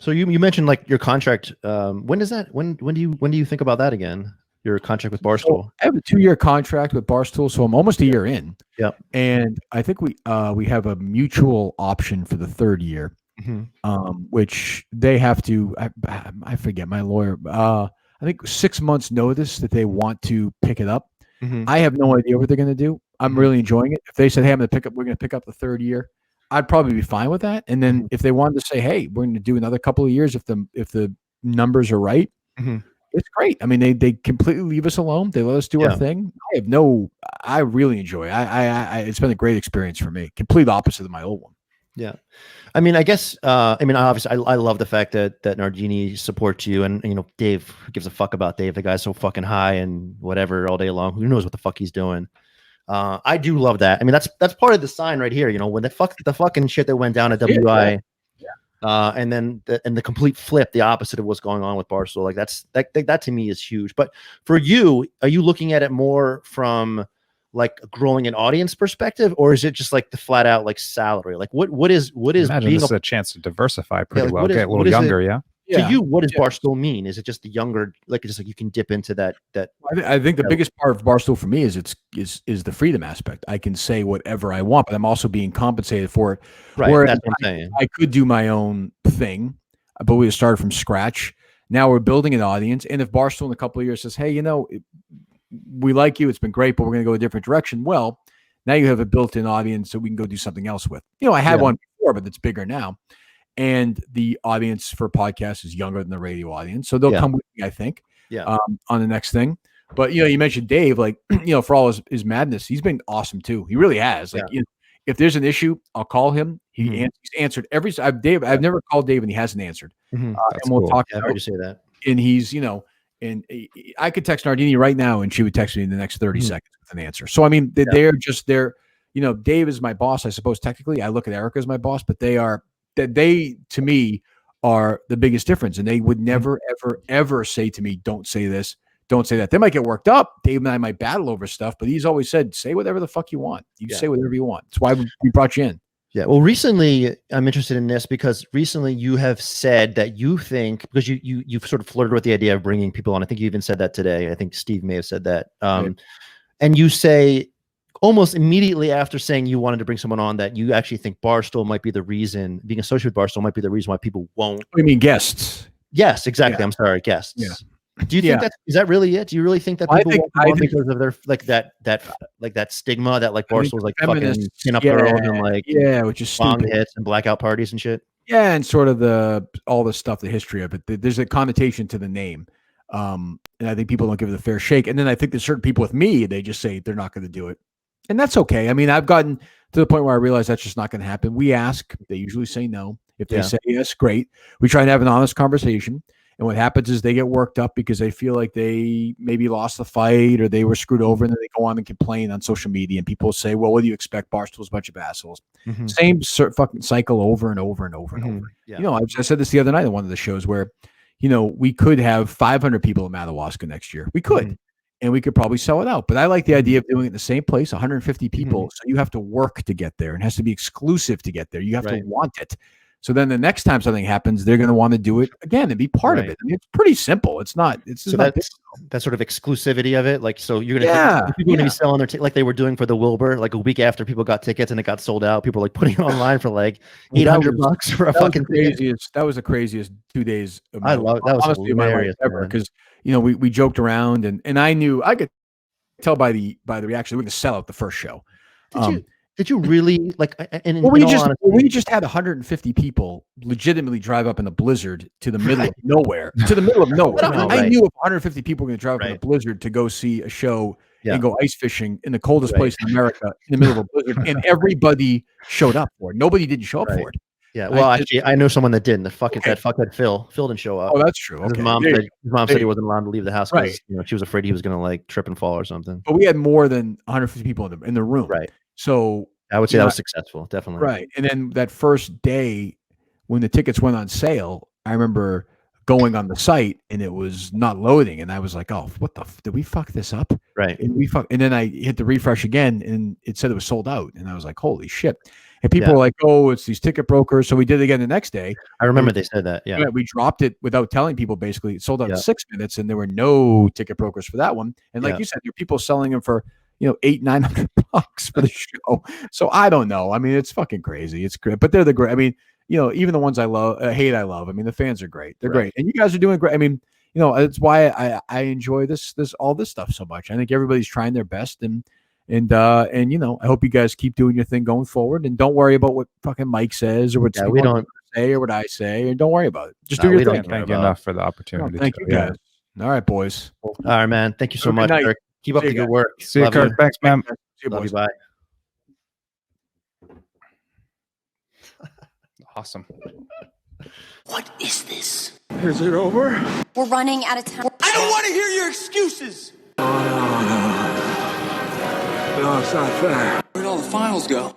So you mentioned like your contract. When does that? When do you think about that again? Your contract with Barstool. So I have a 2-year contract with Barstool, so I'm almost a year in. Yep. And I think we have a mutual option for the 3rd year, which they have to. I forget my lawyer. I think 6 months notice that they want to pick it up. I have no idea what they're going to do. I'm really enjoying it. If they said, "Hey, we're going to pick up the 3rd year," I'd probably be fine with that. And then if they wanted to say, "Hey, we're going to do another couple of years if the numbers are right," it's great. I mean, they completely leave us alone. They let us do our thing. I really enjoy it. It's been a great experience for me. Complete opposite of my old one. Yeah. I mean, I guess, obviously I love the fact that Nardini supports you, and Dave, who gives a fuck about Dave? The guy's so fucking high and whatever all day long. Who knows what the fuck he's doing? I do love that. I mean, that's part of the sign right here. When the fucking shit that went down at WI, and then the complete flip, the opposite of what's going on with Barstool. Like that to me is huge. But for you, are you looking at it more from like growing an audience perspective, or is it just like the flat out like salary? Like what is Imagine being this is a chance to diversify pretty well, get a little what is younger, it? yeah. To you, what does Barstool mean? Is it just the younger, like just like you can dip into that? I think the biggest part of Barstool for me is the freedom aspect. I can say whatever I want, but I'm also being compensated for it. Right, Whereas that's what I'm saying. I could do my own thing, but we started from scratch. Now we're building an audience, and if Barstool in a couple of years says, "Hey, we like you, it's been great, but we're going to go a different direction," well, now you have a built-in audience that we can go do something else with. I had one before, but it's bigger now. And the audience for podcasts is younger than the radio audience. So they'll come with me, I think, on the next thing. But, you mentioned Dave, like, for all his madness, he's been awesome too. He really has. Like, if there's an issue, I'll call him. He's answered I've never called Dave and he hasn't answered. And we'll talk. I heard you say that. And he's, and I could text Nardini right now and she would text me in the next 30 seconds with an answer. So, I mean, they're just there. Dave is my boss, I suppose, technically. I look at Erica as my boss, but they to me are the biggest difference, and they would never ever say to me, "Don't say this, don't say that." They might get worked up. Dave and I might battle over stuff, but he's always said, "Say whatever the fuck you want. You say whatever you want." That's why we brought you in. Yeah. Well, recently I'm interested in this because recently you have said that you think, because you've sort of flirted with the idea of bringing people on. I think you even said that today. I think Steve may have said that. And you say almost immediately after saying you wanted to bring someone on that you actually think Barstool might be the reason, being associated with Barstool might be the reason why people won't. What do you mean guests? Yes, exactly. Yeah. I'm sorry, guests. Yeah. Do you think is that really it? Do you really think that people won't come on because of their that stigma that like Barstool's like fucking pin up girls and like which is bong stupid. hits and blackout parties and shit? Yeah, and sort of all the stuff, the history of it. There's a connotation to the name. And I think people don't give it a fair shake. And then I think there's certain people with me, they just say they're not going to do it. And that's okay. I mean, I've gotten to the point where I realize that's just not going to happen. We ask, they usually say no. If they say yes, great. We try to have an honest conversation. And what happens is they get worked up because they feel like they maybe lost the fight or they were screwed over, and then they go on and complain on social media. And people say, well, what do you expect? Barstool's a bunch of assholes. Mm-hmm. Same fucking cycle over and over and over and over. Yeah. You know, I said this the other night on one of the shows where, you know, we could have 500 people at Madawaska next year. We could. And we could probably sell it out. But I like the idea of doing it in the same place, 150 people. So you have to work to get there. It has to be exclusive to get there. You have to want it. So then the next time something happens, they're going to want to do it again and be part of it. I mean, it's pretty simple. It's not. It's so not that sort of exclusivity of it. Like, so you're gonna people going to be selling their like they were doing for the Wilbur, like a week after people got tickets and it got sold out. People were like putting it online for like $800 for a fucking craziest. That was the craziest 2 days. I love that. Was honestly hilarious ever because you know we joked around and I knew I could tell by the reaction we're going to sell out the first show. Did you really like? And we just had 150 people legitimately drive up in a blizzard to the middle of nowhere. To the middle of nowhere. I knew if 150 people were going to drive up in a blizzard to go see a show and go ice fishing in the coldest place in America in the middle of a blizzard, and everybody showed up for it. Nobody didn't show up for it. Yeah, well, actually, I know someone that didn't. That fuckhead Phil didn't show up. Oh, that's true. Okay. His mom said he wasn't allowed to leave the house because you know she was afraid he was going to like trip and fall or something. But we had more than 150 people in the room. Right. So I would say that was successful, definitely. Right. And then that first day when the tickets went on sale, I remember going on the site and it was not loading. And I was like, oh, what the did we fuck this up? Right. And then I hit the refresh again and it said it was sold out. And I was like, holy shit. And people were like, oh, it's these ticket brokers. So we did it again the next day. I remember they said that. Yeah. We dropped it without telling people, basically. It sold out in 6 minutes and there were no ticket brokers for that one. And like you said, there were people selling them for $800-900 for the show. So I don't know. I mean, it's fucking crazy. It's great, but they're the great. I mean, you know, even the ones I love, hate, I love. I mean, the fans are great. They're great, and you guys are doing great. I mean, you know, it's why I enjoy all this stuff so much. I think everybody's trying their best, and you know, I hope you guys keep doing your thing going forward, and don't worry about what fucking Mike says or what we don't say or what I say, and don't worry about it. Just do your thing. Thank you enough for the opportunity. Thank you guys. All right, boys. All right, man. Thank you so much, Kirk. Keep up the good work. See you, Kirk. Thanks, man. Love you. Bye. Awesome. What is this? Is it over? We're running out of time. I don't want to hear your excuses. No, it's not fair. Where'd all the finals go?